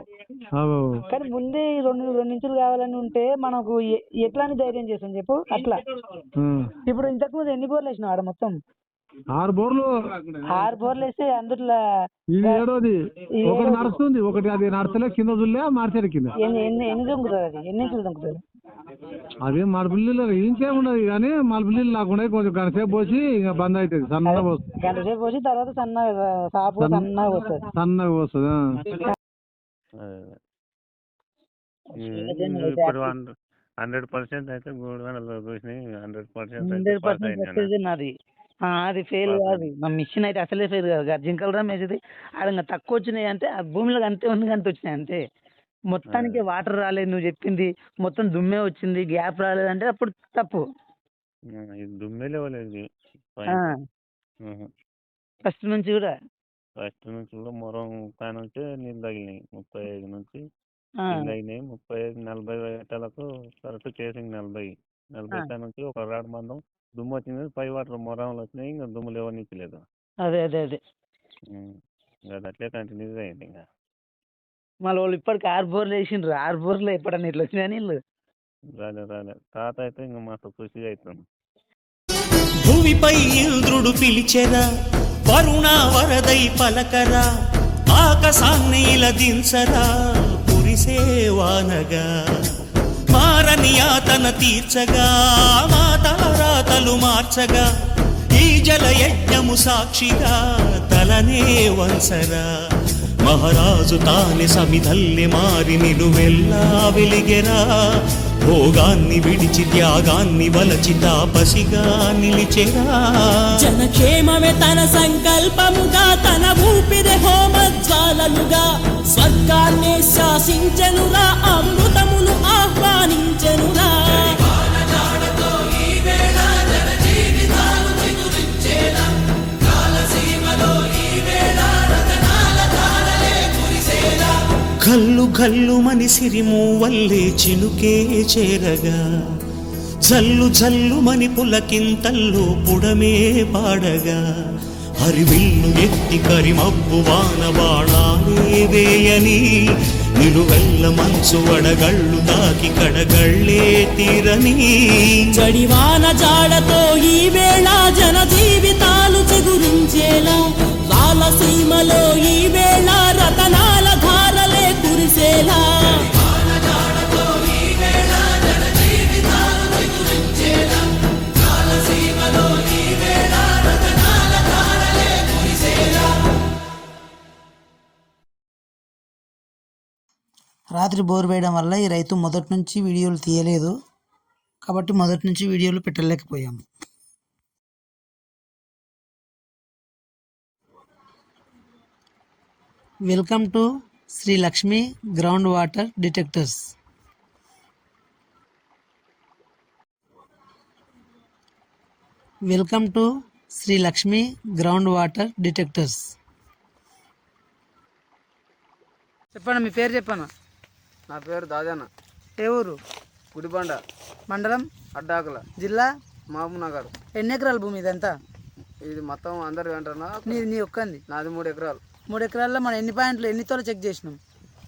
కానీ ముందే 2 ఇంచులు కావాలని ఉంటే మనకు ఎట్లా అని ధైర్యం చేస్తాం చెప్పు. అట్లా ఇప్పుడు ఇంతకు ముందు ఎన్ని బోర్లు వేసినావు ఆడ? మొత్తం 6 బోర్లు. 6 బోర్లు వేస్తే అందులో ఇది ఏడోది. ఒకటి నడుస్తుంది, ఒకటి అది నడతలే, కింద దుల్లే మార్చారు కింద. ఎన్ని దొంగతుంది? అది ఎన్ని ఇంచులు దొంగతుంది? అది మడపిల్లిలో ఇంకేమున్నది కానీ మడపిల్లిలు లేకుండా కొంచెం గంటసేపు పోసి ఇంకా బంద్ అవుతుంది సన్నగా పోస్తుంది. గంట సేపు పోసి తర్వాత సన్నగా సాపు సన్నగా వస్తుంది. సన్నగా పోస్తుంది. అదే ఇప్పుడు 100% అయితే గోల్డ్ చూసినాయి 100% పాస్ 100% అయింది సక్సెస్ నాది. అది ఫెయిల్ కాదు, మా మిషన్ అయితే అసలే ఫెయిల్ కాదు. గర్జింగ్ కలర్ వేసేది ఆడ ఇంకా తక్కువ వచ్చినాయి అంటే ఆ భూమిలో అంతే ఉంది, అంత వచ్చినాయి అంతే. మొత్తానికి వాటర్ రాలేదు నువ్వు చెప్పింది, మొత్తం దుమ్మే వచ్చింది, గ్యాప్ రాలేదంటే అప్పుడు తప్పు. ఇది దుమ్మే లేవలేదు ఫస్ట్ నుంచి కూడా ఫస్ట్ నుంచి కూడా మొరం కాయ నుంచి నీళ్ళు తగిలినాయి 35 నుంచి నీళ్ళు అయినాయి. 35-40 గంటలకు కరెక్ట్ చేసింది 40 కాయ నుంచి ఒక రాడు మందం దుమ్ము వచ్చింది. పై వాటర్ మొరంలు వచ్చినాయి, ఇంకా దుమ్ము లేవనిచ్చలేదు. అదే అదే అదే ఇంకా అది అట్లే కంటిన్యూగా అయింది. ఇంకా మళ్ళీ వాళ్ళు ఇప్పటికి 6 బోర్లు వేసిండ్రు. 6 బోర్లు ఎప్పుడన్నా ఇట్లా వచ్చినా నీళ్ళు రాలే తాత అయితే ఇంకా మాకు ఖుషిగా అవుతుంది. భూమిపై ఇంద్రుడు పిలిచెరా, వరుణ వరదై పలకరా, ఆకాశాన్ని ఇలా దించరా, కురిసేవానగా మారని యాతన తీర్చగా, మా తలరాతలు మార్చగా, ఈ జల యజ్ఞము సాక్షిగా తలనే వంచరా. మహారాజు తానే సమిధల్లె మారి నిలువెల్లా వెలిగెరా, భోగాన్ని విడిచి త్యాగాన్ని వలచి తాపసిగా నిలిచెరా. జనక్షేమమే తన సంకల్పముగా, తన ఊపిరి హోమజ్వాలలుగా, స్వర్గాన్ని శాసించెనురా, అమృతమును ఆహ్వానించెనురా. గల్లు గల్లు మని సిరిము వల్లే చినుకే చేరగా, జల్లు జల్లు మని పులకింతల్లో పుడమే పాడగా, హరివిల్లు ఎత్తి కరిమబ్బు వాన బాణాలే వేయని, నిలువెల్ల మంచు వడగళ్ళు తాకి కడగళ్ళే తీరని. జడివాన జాడతో ఈ వేళ జన జీవితాలు చిగురించేలా, రాలసీమలో ఈ వేళ రతనాల ధారలే కురిసేలా. రాత్రి బోర్ వేయడం వల్ల ఈ రైతు మొదటి నుంచి వీడియోలు తీయలేదు, కాబట్టి మొదటి నుంచి వీడియోలు పెట్టలేకపోయాము. Welcome to Shri Lakshmi ground water detectors. Welcome to Shri Lakshmi ground water detectors. చెప్పండి, మీ పేరు చెప్పాను. నా పేరు దాదాన, ఏ ఊరు? గుడిబండ, మండలం అడ్డాకుల, జిల్లా మహబూబ్ నగర్. ఎన్ని ఎకరాల భూమి ఇదంతా? ఇది మొత్తం అందరు వెంటనా నీ ఒక్కంది? నాది 3 ఎకరాలు. 3 ఎకరాల్లో మనం ఎన్ని పాయింట్లు ఎన్ని తోలు చెక్ చేసినాం?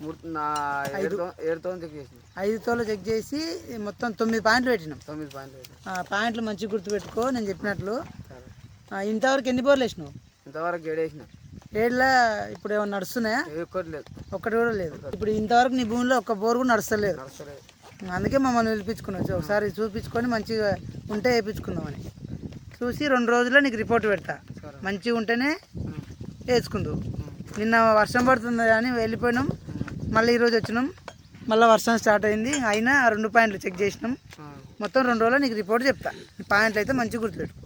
7 చెక్ చేసిన. 5 తోలు చెక్ చేసి మొత్తం 9 పాయింట్లు పెట్టినాం. 9 పాయింట్లు పెట్టిన. పాయింట్లు మంచిగా గుర్తుపెట్టుకో నేను చెప్పినట్లు. ఇంతవరకు ఎన్ని బోర్లు వేసినావు? ఇంతవరకు 7 వేసిన. 7లో ఇప్పుడు ఏమైనా నడుస్తున్నాయా? ఒక్కటి కూడా లేదు. ఇప్పుడు ఇంతవరకు నీ భూమిలో ఒక్క బోర్ కూడా నడుస్తలేదు. అందుకే మమ్మల్ని పిలిపించుకున్నావు, ఒకసారి చూపించుకొని మంచిగా ఉంటే వేయించుకుందామని. చూసి 2 రోజుల్లో నీకు రిపోర్ట్ పెడతా. మంచిగా ఉంటేనే వేసుకుందావు. నిన్న వర్షం పడుతుంది అని వెళ్ళిపోయినాం, మళ్ళీ ఈరోజు వచ్చినాం, మళ్ళీ వర్షం స్టార్ట్ అయింది. అయినా 2 పాయింట్లు చెక్ చేసినాం. మొత్తం 2 రోజుల్లో నీకు రిపోర్ట్ చెప్తా. పాయింట్లు అయితే మంచిగా గుర్తుపెట్టుకో.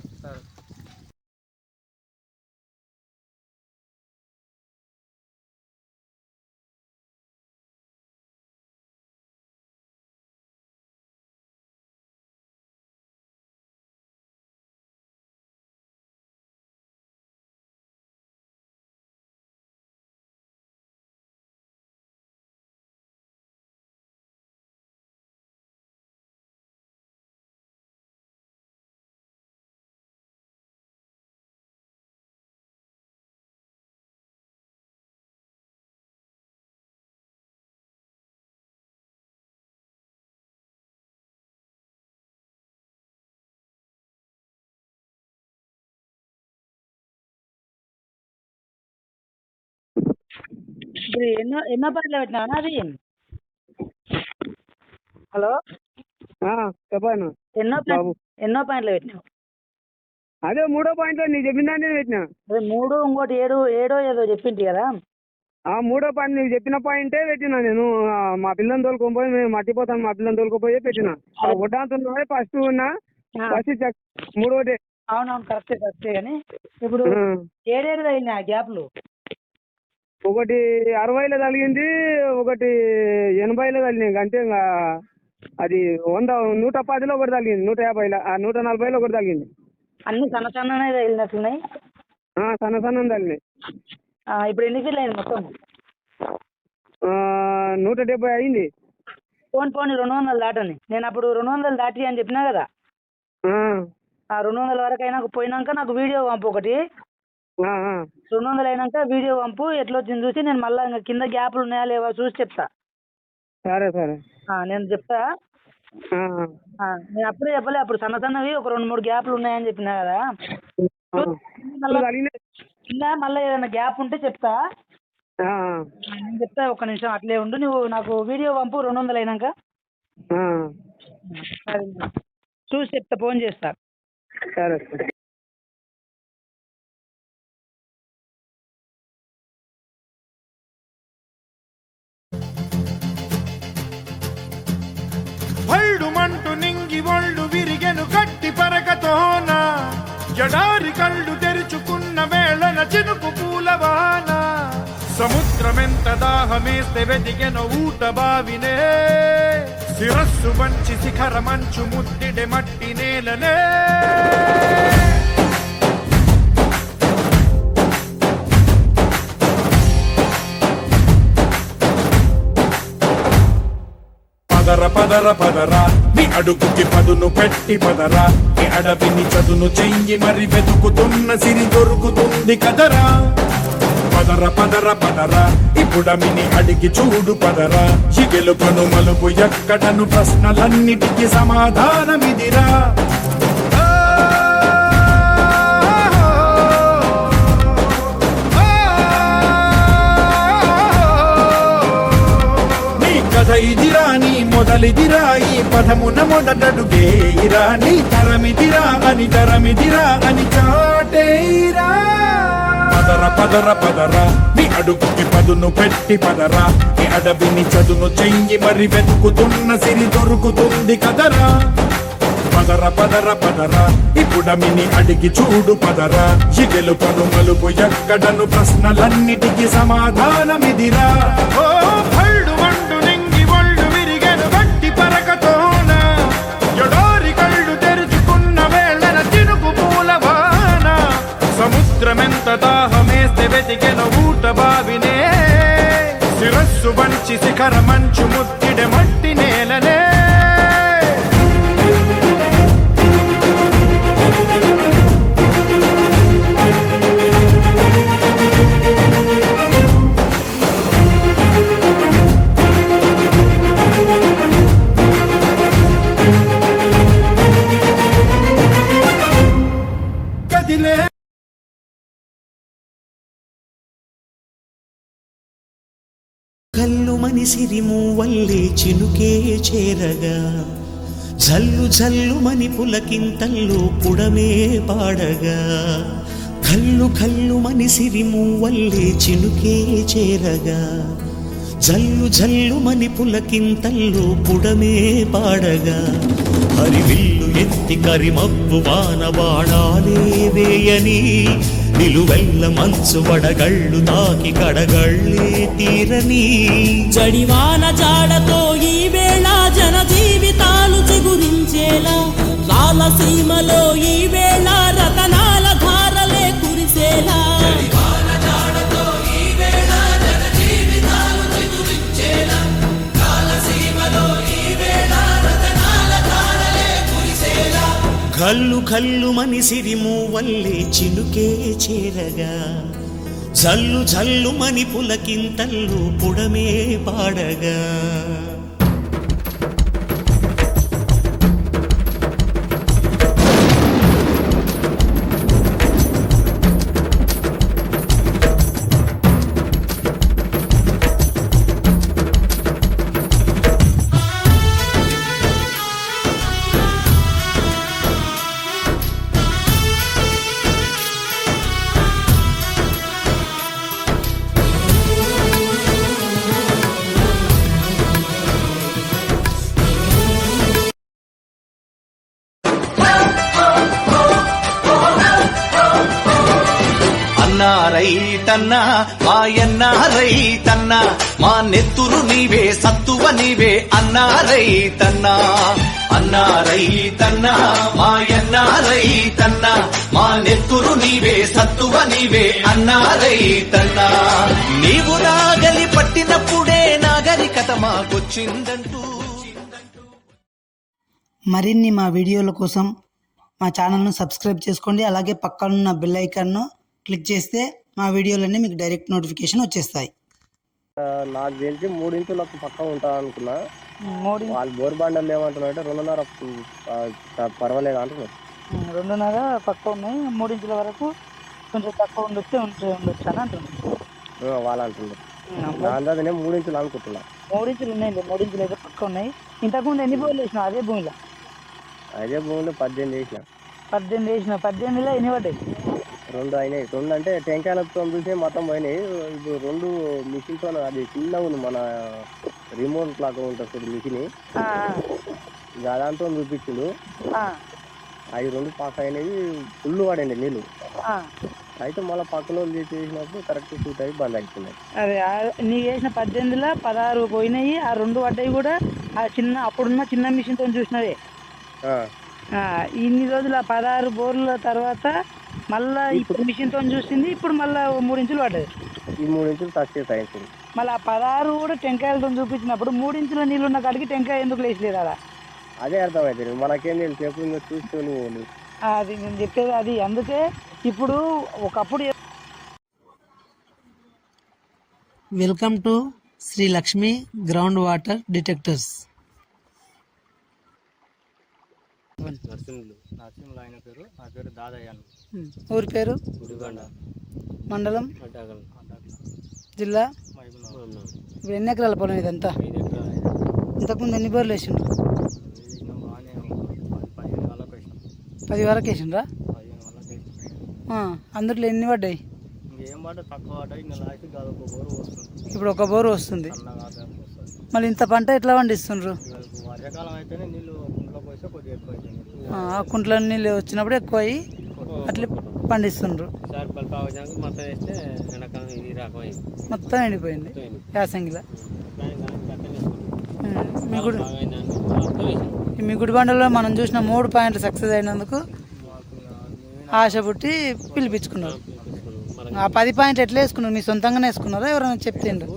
ఇప్పుడు ఎన్నో పాయింట్లు పెట్టినా అది? హలో, చెప్పాను ఎన్నో పాయింట్లు పెట్టినావు? అదే 3వ పాయింట్లో నీకు చెప్పిన దాన్ని పెట్టినా. అదే 3 ఇంకోటి 7 ఏదో చెప్పింటి కదా. 3వ పాయింట్ నీకు చెప్పిన పాయింటే పెట్టినా నేను. మా పిల్లని తోలుకొని మేము మర్చిపోతాను, మా పిల్లని తోలుకుపోయి పెట్టినా. వడ్డాంతున్నా ఫస్ట్ ఉన్నా ఫస్ట్ 3వ. అవునవును కరెక్టే కానీ ఇప్పుడు 7 తగిలినా గ్యాప్లు. ఒకటి 60లో తగిలింది, ఒకటి 80లో తగిలింది. అంటే ఇంకా అది 110లో ఒకటి తగిలింది, 150లో 140లో ఒకటి తగిలింది. అన్ని సన్నసన్ననే తగిలినట్లున్నాయి. సన్న తగిలినాయి. ఇప్పుడు ఎన్ని ఫీల్ అయింది మొత్తం? 170 అయింది. పోనీ 200 దాటని. నేను అప్పుడు 200 దాటి అని చెప్పినా కదా. 200 వరకు అయినా పోయినాక నాకు వీడియో పంపు ఒకటి. 200 అయినాక వీడియో పంపు, ఎట్లా వచ్చింది చూసి నేను మళ్ళీ ఇంకా కింద గ్యాప్లు ఉన్నాయా లేవా చూసి చెప్తా. సరే నేను చెప్తా. నేను అప్పుడే చెప్పలే, అప్పుడు సన్నవి ఒక 2-3 గ్యాప్లు ఉన్నాయని చెప్పినా కదా. కింద మళ్ళీ ఏదైనా గ్యాప్ ఉంటే చెప్తా. నేను చెప్తా, ఒక్క నిమిషం అట్లే ఉండు. నువ్వు నాకు వీడియో పంపు 200 అయినాక. సరే చూసి చెప్తా, ఫోన్ చేస్తా. సరే. భళ్ళుమంటూ నింగి ఒళ్ళు విరిగెను గట్టి పరకతోన, ఎడారి కళ్ళు తెరుచుకున్న వేళన చినుకు పూలవాన. సముద్రమెంత దాహమేస్తే వెతికెను ఊట బావినే, శిరస్సు వంచి శిఖర మంచు ముద్దిడే మట్టి నేలనే. పదరా నీ అడుగుకి పదును పెట్టి పదరా, ఈ అడవిని చదును చెయ్యి మరి వెతుకుతున్న సిరి దొరుకుతుంది కదరా. పదరా ఇప్పుడమిని అడిగి చూడు పదరా, చిగెలుపను మలుపు ఎక్కడను ప్రశ్నలన్నిటికీ సమాధానమిదిరా. ఇదిరా నీ మొదలిదిరా, ఈ పదమున మొదటడుగేయిరా. నీ తరమిదిరా అని చాటేయిరా. పదరా నీ అడుగుకి పదును పెట్టి పదరా, ఈ అడవిని చదును చెయ్యి మరి వెతుకుతున్న సిరి దొరుకుతుంది కదరా. పదరా ఇప్పుడమిని అడిగి చూడు పదరా, చిగెలుపను మలుపు ఎక్కడను ప్రశ్నలన్నిటికీ సమాధానమిదిరా. ఓ భళ్ళు మండు నింగి ఒళ్ళు విరిగెను గట్టి పరకతోన, ఎడారి కళ్ళు తెరుచుకున్న వేళన చినుకు పూలవాన. సముద్రమెంత దాహమేస్తే వెతికెను ఊట బావినే, శిరస్సు వంచి శిఖర మంచు ముద్దిడే మట్టి నేలనే. కల్లు మనిసిరి మూవల్లే చినుకే చేరగా, జల్లు జల్లు మని పులకింతల్లో పుడమే పాడగా. కల్లు కల్లు మనిసిరి మూవల్లే చినుకే చేరగా, జల్లు జల్లు మని పులకింతల్లో పుడమే పాడగా. హరివిల్లు ఎత్తి కరిమబ్బు వానవాడాలే వేయని, నిలువెల్ల మంచు వడగళ్ళు తాకి కడగళ్ళే తీరని. జడివాన జాడతో ఈ వేళ జన జీవితాలు చిగురించేలా, రాలసీమలో ఈ వేళ రతనాల ధారలే కురిసేలా. కల్లు కల్లు మనిసిరి మూవల్లే చినుకే చేరగా, జల్లు జల్లు మని పులకింతల్లు పుడమే పాడగా. రైతన్నా మాయన్న రైతన్నా మా నెత్తురు నీవే సత్తువ నీవే అన్నా రైతన్నా అన్నా రైతన్నా మాయన్న రైతన్నా మా నెత్తురు నీవే సత్తువ నీవే అన్నా రైతన్నా నీవు నాగలి పట్టినప్పుడే నాగరికత మాకొచ్చిందంటూ మరిన్ని మా వీడియోల కోసం మా ఛానల్ను సబ్స్క్రైబ్ చేసుకోండి. అలాగే పక్కనున్న బెల్ ఐకాన్ను క్లిక్ చేస్తే మా వీడియోలన్నీ మీకు డైరెక్ట్ నోటిఫికేషన్ వచ్చేస్తాయి. నాకు తెలిసి 3 ఇంచులకు పక్క ఉంటా అనుకున్నా. వాళ్ళు బోర్ బండలు ఏమంటున్నారంటే 2.5 పర్వాలేదు అంటున్నారు. 2.5 పక్క ఉన్నాయి, 3 ఇంచుల వరకు కొంచెం తక్కువ ఉండొచ్చు అని అంటున్నారు. వాళ్ళు అంటున్నారు. నా అందాజు నేను 3 ఇంచులు అనుకుంటున్నా. 3 ఇంచులు ఉన్నాయండి, 3 ఇంచులు అయితే పక్క ఉన్నాయి. ఇంతకుముందు ఎన్ని బోర్లు వేసినావు అదే భూమిలో? అదే భూమిలో 18 వేసిన. 18 వేసిన. 18లో ఎన్ని పడ్డాయి? 2 అయినాయి. 2 అంటే టెంకాయలతో చూసి మొత్తం పోయినాయి. ఇప్పుడు 2 మిషన్తో అది చిన్నగా ఉంది, మన రిమోట్ లాగా ఉంటుంది చూడు మిషన్, దాంతో చూపించిండు. అవి 2 పాస్ అయినవి, ఫుల్ పడండి నీళ్ళు. అయితే మళ్ళీ పక్కలో చేసినప్పుడు కరెక్ట్ షూట్ అయ్యి బంద్ అవుతున్నాయి. అదే నీకు వేసిన 18లో 16 పోయినాయి. ఆ 2 పడ్డాయి కూడా ఆ అప్పుడున్న చిన్న మిషన్తో చూసినవే. ఇన్ని రోజులు ఆ 16 బోర్ల తర్వాత మళ్ళా ఇప్పుడు మిషన్తో చూసింది, ఇప్పుడు మళ్ళీ 3 ఇంచులు పడ్డది. ఈ 3 ఇంచులు సక్సెస్ అయింది. మళ్ళీ ఆ 16 కూడా టెంకాయలతో చూపించినప్పుడు 3 ఇంచుల నీళ్ళు ఉన్న కాడికి టెంకాయ ఎందుకు లేచలేదు అలా? అదే అర్థమవుతుంది. మనకేం తెలుసు, ఎప్పుడు చూస్తూ నువ్వు. అది నేను చెప్పేది అది. అందుకే ఇప్పుడు ఒకప్పుడు welcome to Shri Lakshmi ground water detectors. Narasimhulu ఆయన పేరు, నా పేరు దాదయ్య. ఊరి పేరు? గుడిబండ. మండలం? జిల్లా? ఇప్పుడు ఎన్ని ఎకరాల పొలం ఇదంతా? 5 ఎకరాలు. ఇంతకుముందు ఎన్ని బోర్లు వేసిండ్రు? 10 వరకు వేసిండ్రా? అందులో ఎన్ని పడ్డాయి? ఇంకేం పడ్డా తక్కువ పడ్డాయి. ఇంకా లాస్ట్ ఒక బోరు వస్తుంది. ఇప్పుడు ఒక బోరు వస్తుంది. మళ్ళీ ఇంత పంట ఎట్లా పండిస్తుండ్రు? వర్షాకాలం అయితేనే నీళ్ళు కుంట్లోకి వస్తే కొద్దిగా ఎక్కువ అవుతుంది. కుంట్ల నీళ్ళు వచ్చినప్పుడు ఎక్కువ అయ్యి అట్లా పండిస్తుండ్రు. మొత్తం ఎండిపోయింది యాసంగిలో. మీ గుడిబండలో మనం చూసిన 3 పాయింట్లు సక్సెస్ అయినందుకు ఆశ పుట్టి పిలిపించుకున్నారు. ఆ 10 పాయింట్లు ఎట్లా వేసుకున్నారు? మీ సొంతంగానే వేసుకున్నారా ఎవరైనా చెప్తుండ్రు?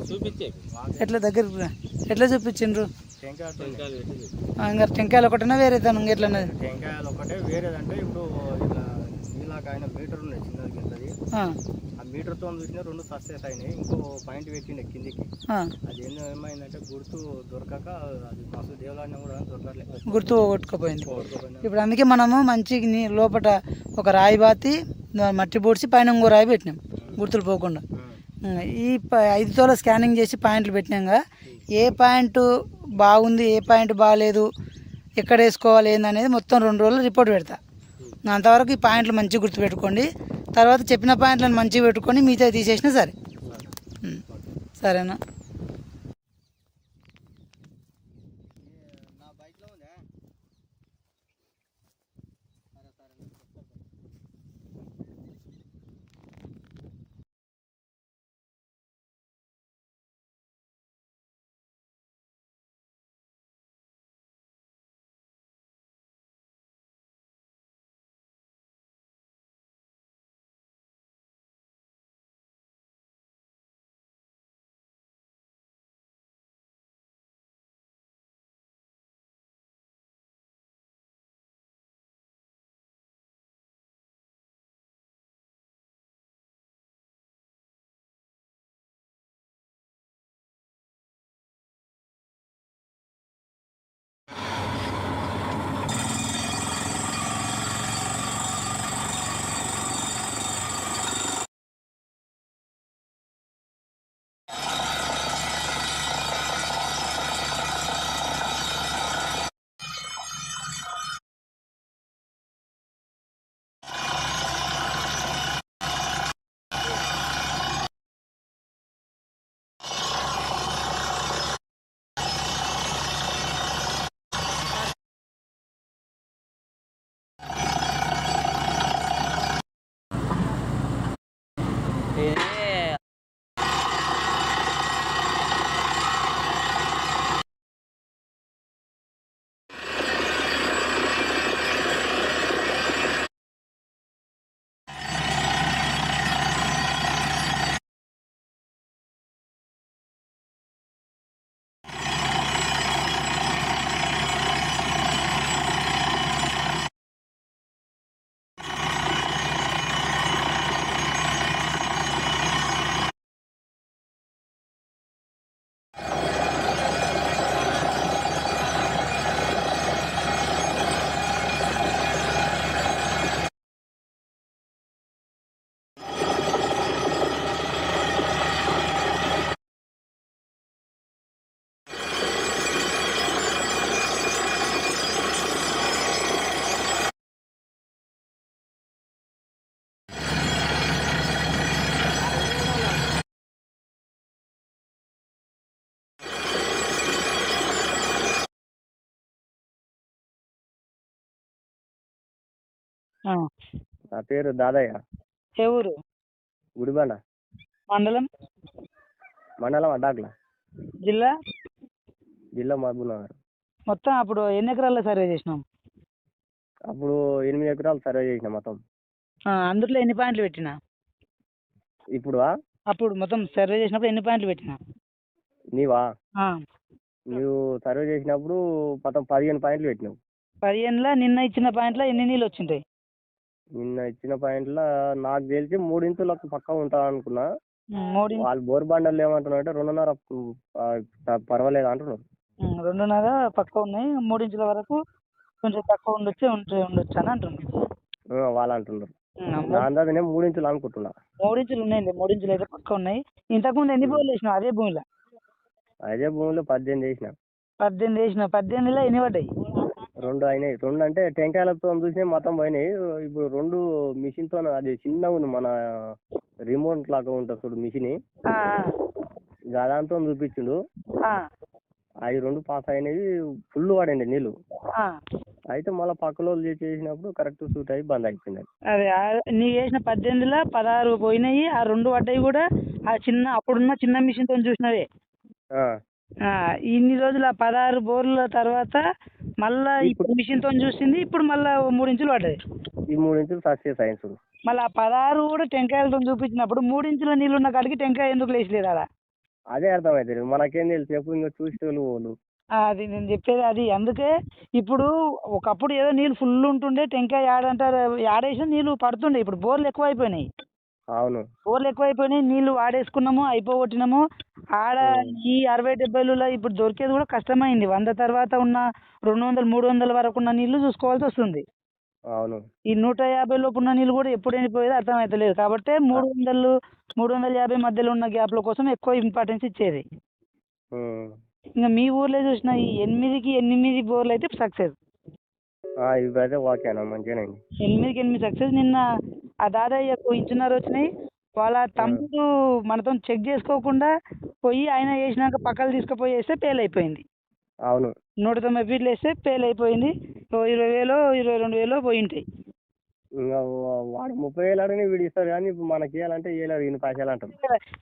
ఎట్లా దగ్గర ఎట్లా చూపించిండ్రు? ఇంకా టెంకాయలు ఒకటేనా వేరే దాని ఎట్లా? టెంకాయలు ఒకటే, వేరేదంటే ఇప్పుడు ఇట్లా ఇలాగ ఆయన మీటర్ ఉన్నాయి చిన్నది కిందది. ఆ మీటర్తో చూసిన 2 సక్సెస్ అయినాయి. ఇంకో పాయింట్ పెట్టిండే కిందికి. అది ఏమైందంటే గుర్తు దొరకక అది మస్తు దేవులాడినా కూడా దొరకలేదు, గుర్తు కొట్టుకుపోయింది. ఇప్పుడు అందుకే మనము మంచి లోపల ఒక రాయి బాతి మట్టి పూడ్చి పైన ఇంకో రాయి పెట్టినాం గుర్తులు పోకుండా. ఈ 5 తోల స్కానింగ్ చేసి పాయింట్లు పెట్టినాక ఏ పాయింట్ బాగుంది, ఏ పాయింట్ బాగాలేదు, ఎక్కడ వేసుకోవాలి ఏందనేది మొత్తం 2 రోజులు రిపోర్ట్ పెడతా. అంతవరకు ఈ పాయింట్లు మంచిగా గుర్తుపెట్టుకోండి. తర్వాత చెప్పిన పాయింట్లను మంచిగా పెట్టుకొని మిగతా తీసేసినా సరే. సరేనా? నా పేరు దాదయ్య, ఏ ఊరు? గుడిబండ, మండలం? మండలం అడ్డాకుల, జిల్లా? జిల్లా మహబూబ్నగర్. మొత్తం అప్పుడు ఎన్ని ఎకరాల్లో సర్వే చేసినాం? అప్పుడు 8 ఎకరాలు సర్వే చేసిన మొత్తం. అందులో ఎన్ని పాయింట్లు పెట్టినా? ఇప్పుడు అప్పుడు మొత్తం సర్వే చేసినప్పుడు ఎన్ని పాయింట్లు పెట్టినా? నీవా? నువ్వు సర్వే చేసినప్పుడు మొత్తం 15 పాయింట్లు పెట్టినావు. 15లో నిన్న ఇచ్చిన పాయింట్లో ఎన్ని నీళ్ళు వచ్చింటాయి? నిన్న ఇచ్చిన పాయింట్లో నాకు తెలిసి 3 ఇంచులకు పక్కా ఉంటా అనుకున్నా. 3 వాళ్ళు బోర్ బండలు ఏమంటున్నారు అంటే 2.5 పర్వాలేదు అంటున్నారు. 2.5 పక్క ఉన్నాయి, 3 ఇంచుల వరకు కొంచెం తక్కువ ఉండొచ్చు అని అంటున్నారు. వాళ్ళు అంటున్నారు. నా అందాజనే 3 ఇంచులు అనుకుంటున్నా. 3 ఇంచులు ఉన్నాయి, 3 ఇంచులు అయితే పక్క ఉన్నాయి. ఇంతకుముందు ఎన్ని బోర్లు వేసినావు అదే భూమిలో? అదే భూమిలో 18 వేసిన. 18 వేసినావు. 18లో ఎన్ని పడ్డాయి? 2 అయినాయి. 2 అంటే టెంకాయలతో చూసినా మొత్తం పోయినాయి. ఇప్పుడు 2 మిషన్తో, అది చిన్నగా ఉంది, మన రిమోట్ లాగా ఉంటుంది చూడు మిషన్, దాంతో చూపించిండు. అవి 2 పాస్ అయినవి, ఫుల్ పడండి నీళ్ళు. అయితే మళ్ళీ పక్కలో చేసినప్పుడు కరెక్ట్ సూట్ అయ్యి బంద్ అయిపోయింది. అదే నీ వేసిన 18లో 16 పోయినాయి. ఆ 2 పడ్డాయి కూడా ఆ అప్పుడున్న చిన్న మిషన్తో చూసినవే. ఇన్ని రోజులు ఆ 16 బోర్ల తర్వాత మళ్ళా ఇప్పుడు మిషన్తో చూసింది, ఇప్పుడు మళ్ళా 3 ఇంచులు పడ్డాయి. ఈ 3 ఇంచులు సక్సెస్ అయింది చూడు. మళ్ళీ ఆ 16 కూడా టెంకాయలతో చూపించినప్పుడు 3 ఇంచుల నీళ్ళు ఉన్న కాడికి టెంకాయ ఎందుకు లేచలేదు అలా? అదే అర్థమైతే మనకేం తెలుసు, ఎప్పుడు ఇంకా చూసేవాళ్ళు. అది నేను చెప్పేది అది. అందుకే ఇప్పుడు ఒకప్పుడు ఏదో నీళ్ళు ఫుల్ ఉంటుండే, టెంకాయ యాడంటారు యాడేసిన నీళ్ళు పడుతుండే. ఇప్పుడు బోర్లు ఎక్కువ అయిపోయినాయి. అవును, బోర్లు ఎక్కువైపోయినాయి, నీళ్ళు వాడేసుకున్నాము, అయిపోగొట్టినాము. ఆడ ఈ 60-70లో ఇప్పుడు దొరికేది కూడా కష్టమైంది. 100 తర్వాత ఉన్న 200-300 వరకు ఉన్న నీళ్లు చూసుకోవాల్సి వస్తుంది. అవును, ఈ 150 లోపు ఉన్న నీళ్ళు కూడా ఎప్పుడు ఎండిపోయేది అర్థమవుతలేదు. కాబట్టి 300-350 మధ్యలో ఉన్న గ్యాప్ల కోసం ఎక్కువ ఇంపార్టెన్స్ ఇచ్చేది. ఇంకా మీ ఊర్లో చూసిన ఈ 8కి 8 బోర్లు అయితే సక్సెస్. ఇవైతే ఓకేనా, మంచిగానే 8కి 8 సక్సెస్. నిన్న ఆ దాదాపు ఇంచున్నర వచ్చినాయి. వాళ్ళ తమ్ముడు మనతో చెక్ చేసుకోకుండా పోయి ఆయన వేసినాక పక్కలు తీసుకుపోయి వేస్తే ఫెయిల్ అయిపోయింది. అవును, 190 ఫీట్లు వేస్తే ఫెయిల్ అయిపోయింది. 20,000 22,000 పోయి ఉంటాయి. ఇంకా వాడు 30,000 అడిగిన వీడు ఇస్తారు, కానీ ఇప్పుడు మనకి ఇవ్వాలంటే ఇవ్వలేరు, ఇన్ని పైసలు అంటారు.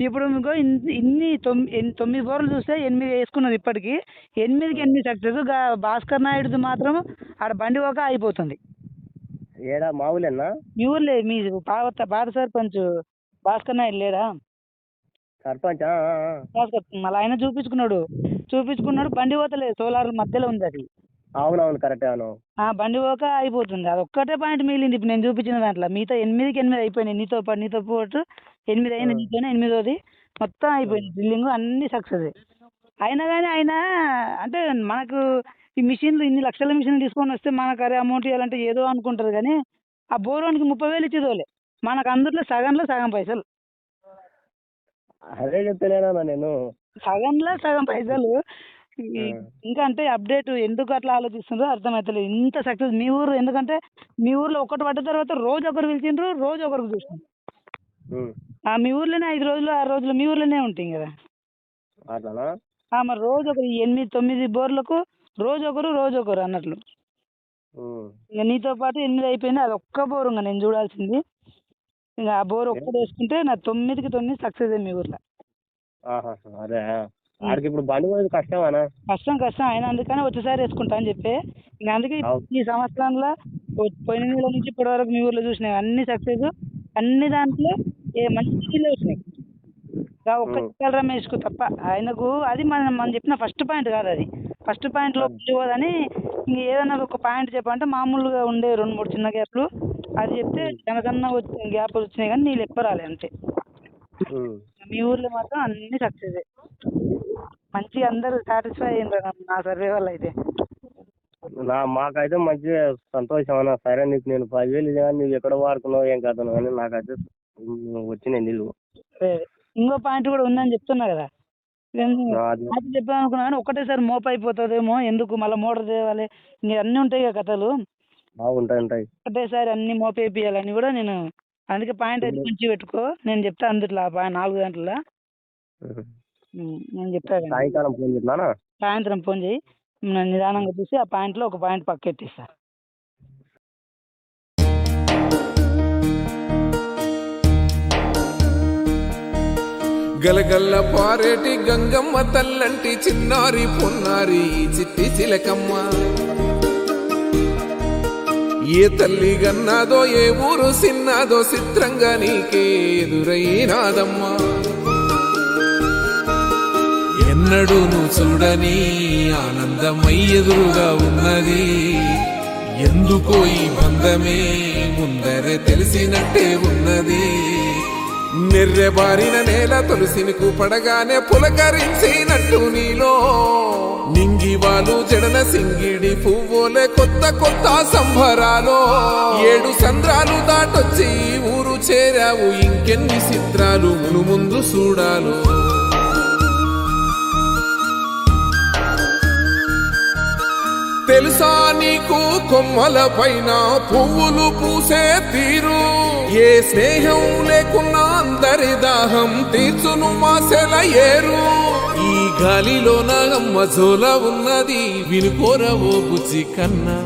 ఇప్పుడు మీకు ఇన్ని 9 బోర్లు చూస్తే 8 వేసుకున్నది. ఇప్పటికి 8కి 8 సక్సెస్. భాస్కర్ నాయుడుది మాత్రం ఆడ బండి ఒక అయిపోతుంది. ఏడా మా ఊళ్ళేనా? మీ ఊర్లే, మీ పాత సర్పంచ్ భాస్కర్ నాయుడు లేడా? సర్పంచ్ భాస్కర్ మళ్ళీ ఆయన చూపించుకున్నాడు. బండి పోతలేదు, సోలార్ మధ్యలో ఉంది అది. అవునవును, కరెక్టే. అవును, బండి పోక అయిపోతుంది. అది ఒక్కటే పాయింట్ మిగిలింది ఇప్పుడు నేను చూపించిన దాంట్లో. మిగతా 8కి 8 అయిపోయినాయి. నీతో పాటు 8 అయింది. నీతోనే 8వది మొత్తం అయిపోయింది. డ్రిల్లింగ్ అన్ని సక్సెస్. అయినా కానీ ఆయన అంటే మనకు ఈ మిషన్లు ఇన్ని లక్షల మిషన్లు తీసుకొని వస్తే మనకు అరే అమౌంట్ ఇవ్వాలంటే ఏదో అనుకుంటారు. కానీ ఆ బోర్వానికి 30,000 ఇచ్చేదోలే, మనకు అందులో సగం పైసలు. అదే చెప్తలేనా నేను, సగంలో సగం పైసలు. ఇంకా అంటే అప్డేట్ ఎందుకు అట్లా ఆలోచిస్తుండ్రో అర్థమవుతలేదు. ఇంత సక్సెస్ మీ ఊరు. ఎందుకంటే మీ ఊర్లో ఒకటి పడ్డ తర్వాత రోజు ఒకరు పిలిచిండ్రు, రోజు ఒకరికి చూసిండ్రు. మీ ఊర్లోనే 5 రోజులు 6 రోజులు మీ ఊర్లోనే ఉంటాయి కదా. మరి రోజు ఒకరు 8-9 బోర్లకు రోజు ఒకరు అన్నట్లు. ఇంకా నీతో పాటు 8 అయిపోయింది. అది ఒక్క బోరు ఇంకా నేను చూడాల్సింది. ఇంకా ఆ బోర్ ఒక్కటి వేసుకుంటే నా 9కి 9 సక్సెస్ మీ ఊర్లో. అదే ఆడికి ఇప్పుడు బండి పోయేది కష్టమానా? కష్టం అయినా అందుకని వచ్చేసారి వేసుకుంటా అని చెప్పి ఇంకా అందుకే ఈ సంవత్సరంలో పోయిన నెల నుంచి ఇప్పటి వరకు మీ ఊర్లో చూసినాయి అన్ని సక్సెస్, అన్ని దాంట్లో మంచి నీళ్ళు వచ్చినాయి. ఒక్క చిక్కల రమేష్కు తప్ప. ఆయనకు అది మనం చెప్పిన ఫస్ట్ పాయింట్ కాదు, అది ఫస్ట్ పాయింట్లో పోదని ఇంక ఏదైనా ఒక పాయింట్ చెప్పంటే మామూలుగా ఉండే 2-3 చిన్న గ్యాప్లు అది చెప్తే చిన్న గ్యాప్లు వచ్చినాయి కానీ నీళ్ళు ఎక్కువ రాలే అంతే. మీ ఊర్లో మాత్రం అన్ని సక్సెస్ మంచిగా అందరూ సాటిస్ఫై అయ్యిండ్రు నా సర్వే వల్ల అయితే. మాకైతే మంచిగా సంతోషం అన్న. సరే నీకు నేను 10,000 కానీ నువ్వు ఎక్కడ వాడుకున్నావు ఏం కథను కానీ నాకైతే వచ్చినాయి నీళ్ళు. ఇంకో పాయింట్ కూడా ఉందని చెప్తున్నా కదా, చెప్పాను అనుకున్నా కానీ ఒకటేసారి మోపు అయిపోతుందేమో, ఎందుకు మళ్ళీ మోటార్ తేవాలి, ఇంక అన్నీ ఉంటాయి కదా కథలు. ఉంటాయి ఒకటేసారి అన్ని మోపు వేయాలని కూడా నేను అందుకే పాయింట్ అయితే మంచిగా పెట్టుకో. నేను చెప్తా అందుట్లో 4 గంటల నేను చెప్తాను. సాయంకాలం ఫోన్ చేస్తున్నానా? సాయంత్రం ఫోన్ చేయి, నేను నిదానంగా చూసి ఆ పాయింట్లో ఒక పాయింట్ పక్కెట్టిస్తా. గలగల్ల పారేటి గంగమ్మ తల్లంటి చిన్నారి పొన్నారి చిట్టి చిలకమ్మ, ఏ తల్లి గన్నాదో ఏ ఊరు సిన్నాదో చిత్రంగా నీకే ఎదురైనాదమ్మా. ఎన్నడూ నువ్వు చూడని ఆనందమై ఎదురుగా ఉన్నది, ఎందుకో ఈ బంధమే ముందరే తెలిసినట్టే ఉన్నది. నెర్రెబారిన నేల తులసినికు పడగానే పులకరించినట్టు నీలో నింగివాలు జడన సింగిడి పువ్వులే కొత్త కొత్త సంబరాలో. 7 సంద్రాలు దాటొచ్చి ఊరు చేరావు, ఇంకెన్ని చిత్రాలు ముందు చూడాలు. తెలుసా నీకు కొమ్మల పైన పువ్వులు పూసే తీరు, ఏ స్నేహం లేకున్నా అందరి దాహం తీర్చును మాసెల ఏరు. ఈ గాలిలో నాగమ్మ జోల ఉన్నది వినుకోరవో బుజ్జి కన్నా,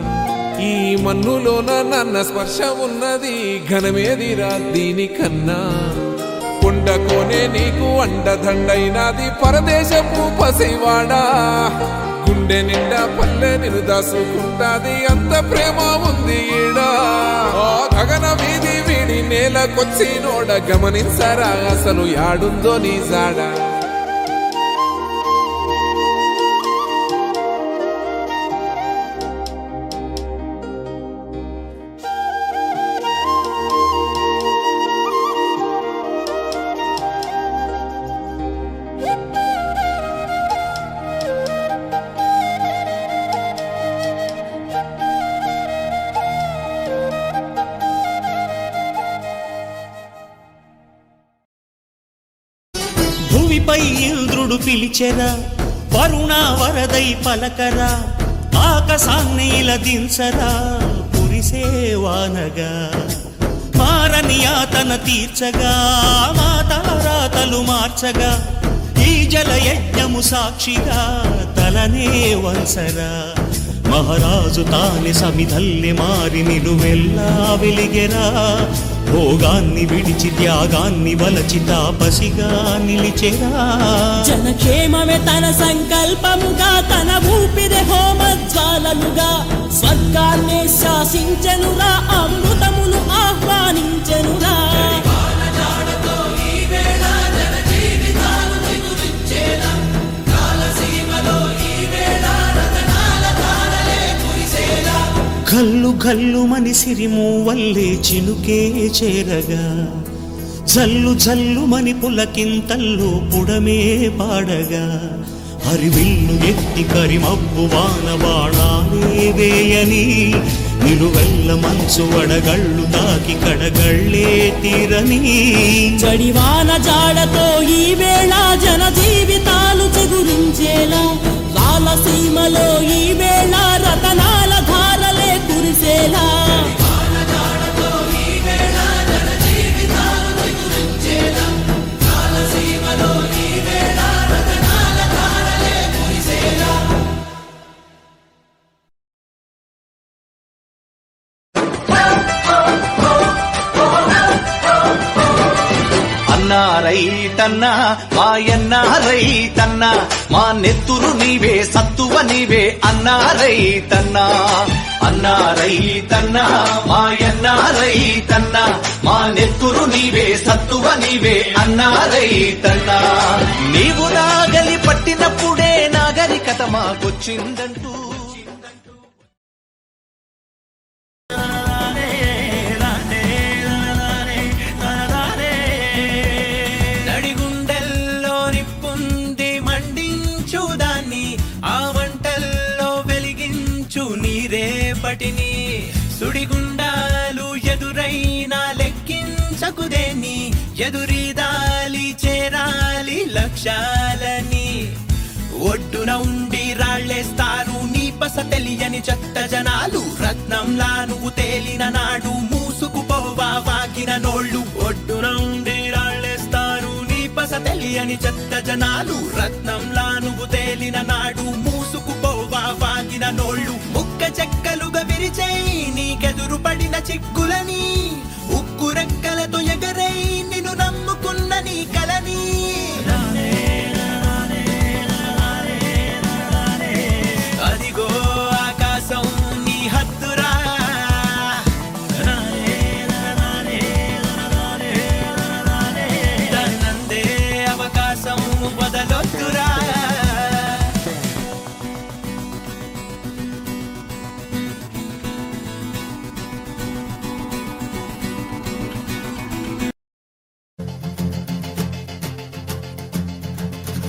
ఈ మన్నులోన నన్న స్పర్శ ఉన్నది ఘనమేదిరా దీనికన్నా. కొండకోనే నీకు అండదండైనది పరదేశపు పసివాడా, గుండె నిండా పల్లె నిన్ను దాసుకుంటాది అంత ప్రేమ ఉంది ఈడా. గగన వీధి వీడి నేలకొచ్చి నోడ గమనించరా అసలు యాడుందో నీ జాడ. భూమిపై ఇంద్రుడు పిలిచెరా, వరుణ వరదై పలకరా, ఆకాశాన్ని దించరా కురిసేవానగా. మారని యాతన తీర్చగా మాతారాతలు మార్చగా, ఈ జల యజ్ఞము సాక్షిగా తలనే వంచరా. మహారాజు తాని సమిధల్లి మారి నిలువెల్లా వెలిగెరా, భోగాన్ని విడిచి త్యాగాన్ని వలచి తాపసిగా నిలిచెరా. జనక్షేమమే తన సంకల్పముగా, తన ఊపిరి హోమజ్వాలలుగా, స్వర్గాన్నే శాసించెనురా, అమృతమును ఆహ్వానించెనురా. గల్లు గల్లు మని సిరిమూవల్లే చినుకే చేరగా, జల్లు జల్లు మని పులకింతల్లు పుడమే పాడగా, హరివిల్లు ఎత్తి కరిమబ్బు వాన బాణాలే వేయని, నిలువెల్ల మంచు వడగళ్ళు తాకి కడగళ్ళే తీరని. జడివాన జాడతో ఈ వేళ జన జీవితాలు చిగురించేలా, రాలసీమలో ఈ వేళ రతనాల ధారలే కురిసేలా. అన్నా రైతన్నా మాయన్నా రైతన్నా మా నెత్తురు నీవే సత్తువ నీవే అన్నా రైతన్నా అన్నా రైతన్నా మాయన్నా రైతన్నా మా నెత్తురు నీవే సత్తువ నీవే అన్నా రైతన్నా నీవు నాగలి పట్టినప్పుడే నాగరికత మాకొచ్చిందంటూ నడిగుండెల్లో నిప్పుంది మండించు దాన్ని ఆ వంటల్లో వెలిగించు నీరేపటిని సుడిగుండాలు ఎదురైనా లెక్కించకుదేని ఎదురీదాలి చేరాలి లక్ష్యాలని ఒడ్డున ఉండి రాళ్ళేస్తారు నీ పస తెలియని చెత్త జనాలు రత్నంలా నువ్వు తేలిన నాడు మూసుకుపోవా వాకిన నోళ్ళు ఒడ్డున ఉండి రాళ్ళేస్తారు నీ పస తెలియని చెత్త జనాలు రత్నంలా నువ్వు తేలిన నాడు మూసుకుపోవా వాకిన నోళ్ళు ముక్క చెక్కలుగా విరిచేయి నీకెదురు పడిన చిక్కులని ఉక్కు రెక్కలతో ఎగరై నిన్ను నమ్ముకున్న నీ కలని అదిగో ఆకాశం నీ హద్దురా దాన్నందే అవకాశం వదలొద్దురా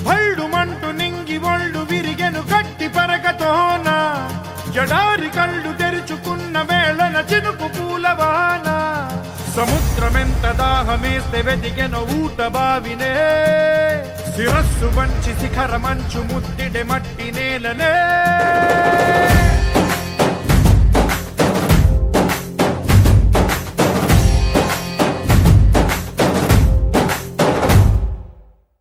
భళ్ళుమంటూ నింగి ఒళ్ళు విరిగెను గట్టి పరకతోన జడారి కళ్ళు తెరుచుకున్న వేళన చినుకు పూలవాన సముద్రమెంత దాహమేస్తే వెతికెను ఊట బావినే శిరస్సు వంచి శిఖర మంచు ముద్దిడె మట్టి నేలనే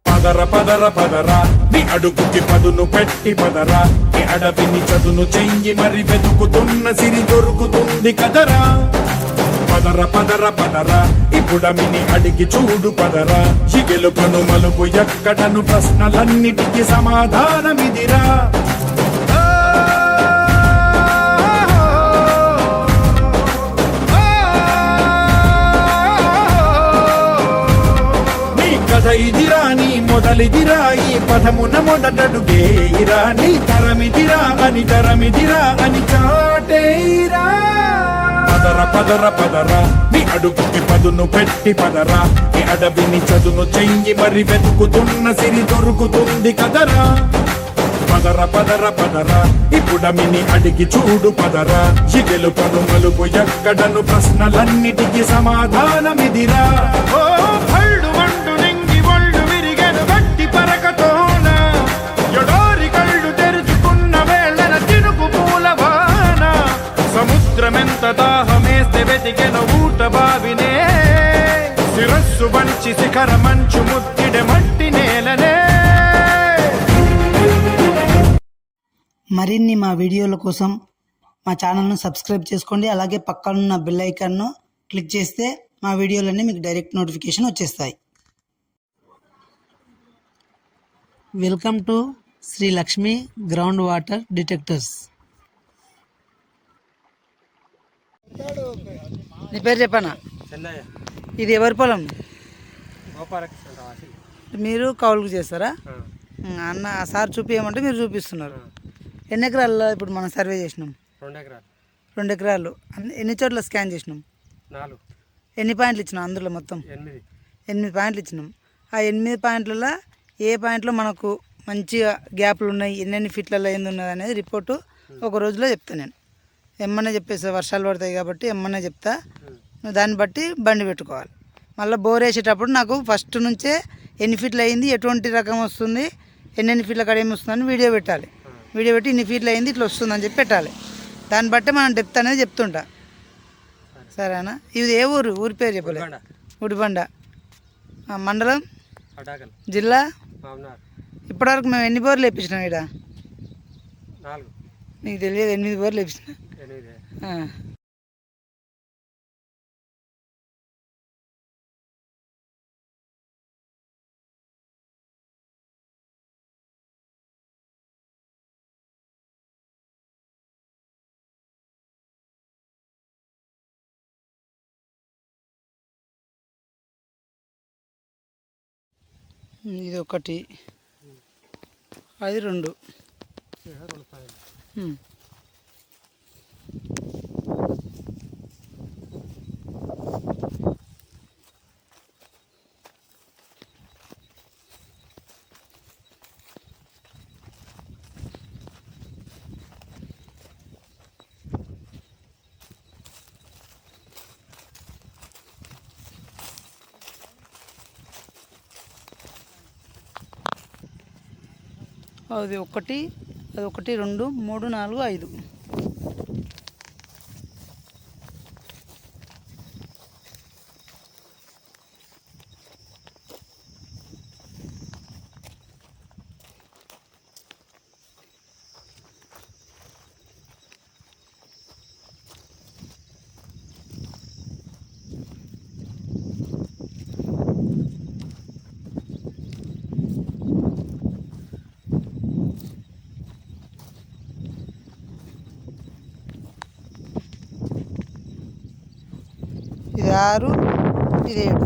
పదర పదర పదరా నీ అడుగుకి పదును పెట్టి పదరా ఈ అడవిని చదును చెయ్యి మరి వెతుకుతున్న సిరి దొరుకుతుంది కదరా పదర పదర పదరా ఇప్పుడమిని అడిగి చూడు పదరా ఈ గెలుపను మలుపు ఎక్కడను ప్రశ్నలన్నిటికీ సమాధానమిదిరా ఇదిరా నీ మొదలిదిరా ఈ పదమున మొదటడుగేయిరా నీ తరమిదిరా అని చాటేరా పదర పదర పదరా నీ అడుగుకి పదును పెట్టి పదరా ఈ అడవిని చదును చెయ్యి మరి వెతుకుతున్న సిరి దొరుకుతుంది కదరా పదర పదర పదరా ఇప్పుడమిని అడిగి చూడు పదరా ఈ గెలుపను మలుపు ఎక్కడను ప్రశ్నలన్నిటికీ సమాధానమిదిరా ఓ భళ్ళు మండు నింగి ఒళ్ళు విరిగెను గట్టి పరకతోన ఎడారి కళ్ళు తెరుచుకున్న వేళన చినుకు పూలవాన సముద్రమెంత దాహమేస్తే వెతికెను ఊట బావినే శిరస్సు వంచి శిఖర మంచు ముద్దిడె మట్టి నేలనే మరిన్ని మా వీడియోల కోసం మా ఛానల్ను సబ్స్క్రైబ్ చేసుకోండి. అలాగే పక్కనున్న బెల్ ఐకాన్ను క్లిక్ చేస్తే మా వీడియోలన్నీ మీకు డైరెక్ట్ నోటిఫికేషన్ వచ్చేస్తాయి. Welcome to Shri Lakshmi ground water detectors. నీ పేరు చెప్పనా? ఇది ఎవరి పొలం? మీరు కౌలుకు చేస్తారా? అన్న సార్ చూపించమంటే మీరు చూపిస్తున్నారు. ఎన్ని ఎకరాల్లో ఇప్పుడు మనం సర్వే చేసినాం? 2 ఎకరాలు. ఎన్ని చోట్ల స్కాన్ చేసినాం? 4. ఎన్ని పాయింట్లు ఇచ్చినాం అందులో? మొత్తం 8 పాయింట్లు ఇచ్చినాం. ఆ 8 పాయింట్లలో ఏ పాయింట్లో మనకు మంచిగా గ్యాప్లు ఉన్నాయి, ఎన్నెన్ని ఫీట్లలో ఏంది ఉన్నది అనేది రిపోర్టు ఒక రోజులో చెప్తాను నేను. ఎమ్మనే చెప్పేస్తా, వర్షాలు పడతాయి కాబట్టి ఎమ్మనే చెప్తా. దాన్ని బట్టి బండి పెట్టుకోవాలి. మళ్ళీ బోర్ వేసేటప్పుడు నాకు ఫస్ట్ నుంచే ఎన్ని ఫీట్లు అయింది, ఎటువంటి రకం వస్తుంది, ఎన్నెన్ని ఫీట్ల కాడ ఏమి వస్తుందని వీడియో పెట్టాలి. వీడియో పెట్టి ఇన్ని ఫీట్లు అయింది ఇట్లా వస్తుందని చెప్పి పెట్టాలి. దాన్ని బట్టే మనం డెప్త్ అనేది చెప్తుంటా. సరేనా? ఇది ఏ ఊరు? ఊరి పేరు చెప్పలే. ఉడిబండ. మండలం, జిల్లా. ఇప్పటివరకు మేము ఎన్ని బోర్లు వేయించినాం ఇక్కడ? 4. నీకు తెలియదు? 8 బోర్లు వేయించిన. ఇది ఒకటి, అది రెండు. అది ఒకటి, అది ఒకటి, రెండు, మూడు, నాలుగు, ఐదు. ఇది 6, ఇది 7.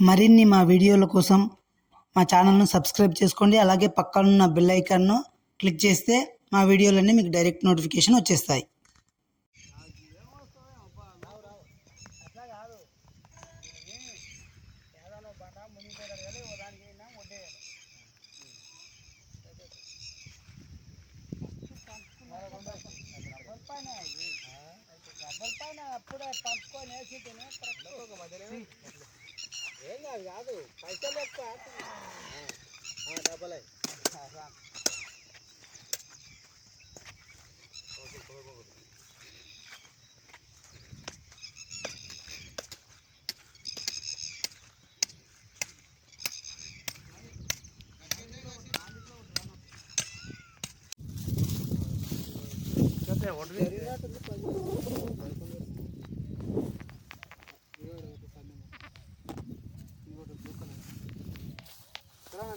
మరిన్ని మా వీడియోల కోసం మా ఛానల్ను సబ్స్క్రైబ్ చేసుకోండి. అలాగే పక్కనున్న బెల్ ఐకాన్ను క్లిక్ చేస్తే మా వీడియోలన్నీ మీకు డైరెక్ట్ నోటిఫికేషన్ వచ్చేస్తాయి. ఏం కాదు పైసలు ఎక్కువ డబ్బలే.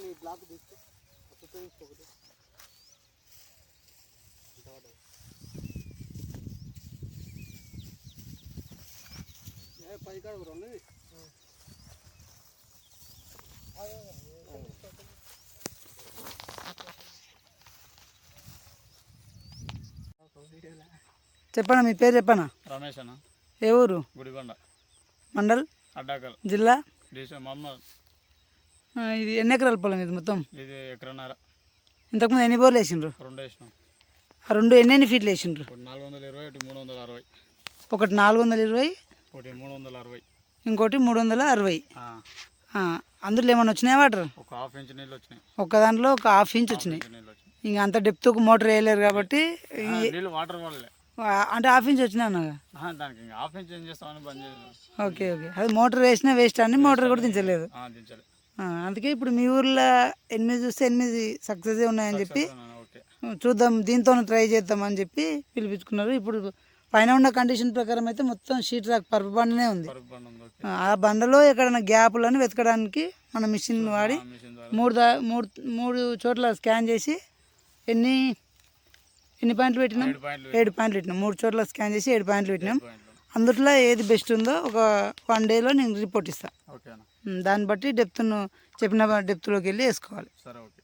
నీ బ్లాక్ తీసుకో, తీసుకోకూడదు పైకాడ రెండు చెప్పనా, మీ పేరు చెప్పనా? రమేష్ అన్న. ఏ ఊరు? గుడిగొండ మండల్, అడ్డాకల్, జిల్లా మహమ్మద్. ఇది ఎన్ని ఎకరాల పొలం ఇది మొత్తం? ఇది ఎకరన్నర. ఇంతకుముందు ఎన్ని బోర్లు వేసిండ్రు? 2 వేసినాం. ఆ రెండు ఎన్ని ఫీట్లు వేసిండ్రు? 420, 360. ఒకటి 420, ఒకటి 360. ఇంకోటి 360. అందులో ఏమైనా వచ్చినాయా వాటర్? ఒక హాఫ్ ఇంచ్ నీళ్ళు వచ్చినాయి. ఒక దాంట్లో ఒక హాఫ్ ఇంచ్ వచ్చినాయి. నీళ్ళు వచ్చినాయి. ఇంకా అంత డెప్త్ మోటార్ వేయలేరు కాబట్టి నీళ్ళు వాటర్ వాళ్ళే అంటే హాఫ్ ఇంచ్ వచ్చినా అన్నగా. దానికి ఇంకా హాఫ్ ఇంచ్ ఏం చేస్తామని బంద్ చేయాలి. ఓకే ఓకే, అది మోటార్ వేసినా వేస్ట్ అని మోటార్ కూడా దించలేదు. దించాలి. అందుకే ఇప్పుడు మీ ఊర్లో 8 చూస్తే 8 సక్సెస్ ఉన్నాయని చెప్పి ఓకే చూద్దాం, దీంతో ట్రై చేద్దాం అని చెప్పి పిలిపించుకున్నారు. ఇప్పుడు పైన ఉన్న కండిషన్ ప్రకారం అయితే మొత్తం షీట్ రాక్ పరుపు బండనే ఉంది. ఆ బండలో ఎక్కడైనా గ్యాపులను వెతకడానికి మన మిషన్ వాడి మూడు చోట్ల స్కాన్ చేసి ఎన్ని పాయింట్లు పెట్టినాం? 7 పాయింట్లు పెట్టినాం. 3 చోట్ల స్కాన్ చేసి 7 పాయింట్లు పెట్టినాం. అందులో ఏది బెస్ట్ ఉందో ఒక 1 డేలో నేను రిపోర్ట్ ఇస్తాను. దాన్ని బట్టి చెప్పిన డెప్త్లోకి వెళ్ళి వేసుకోవాలి. సరే ఓకే.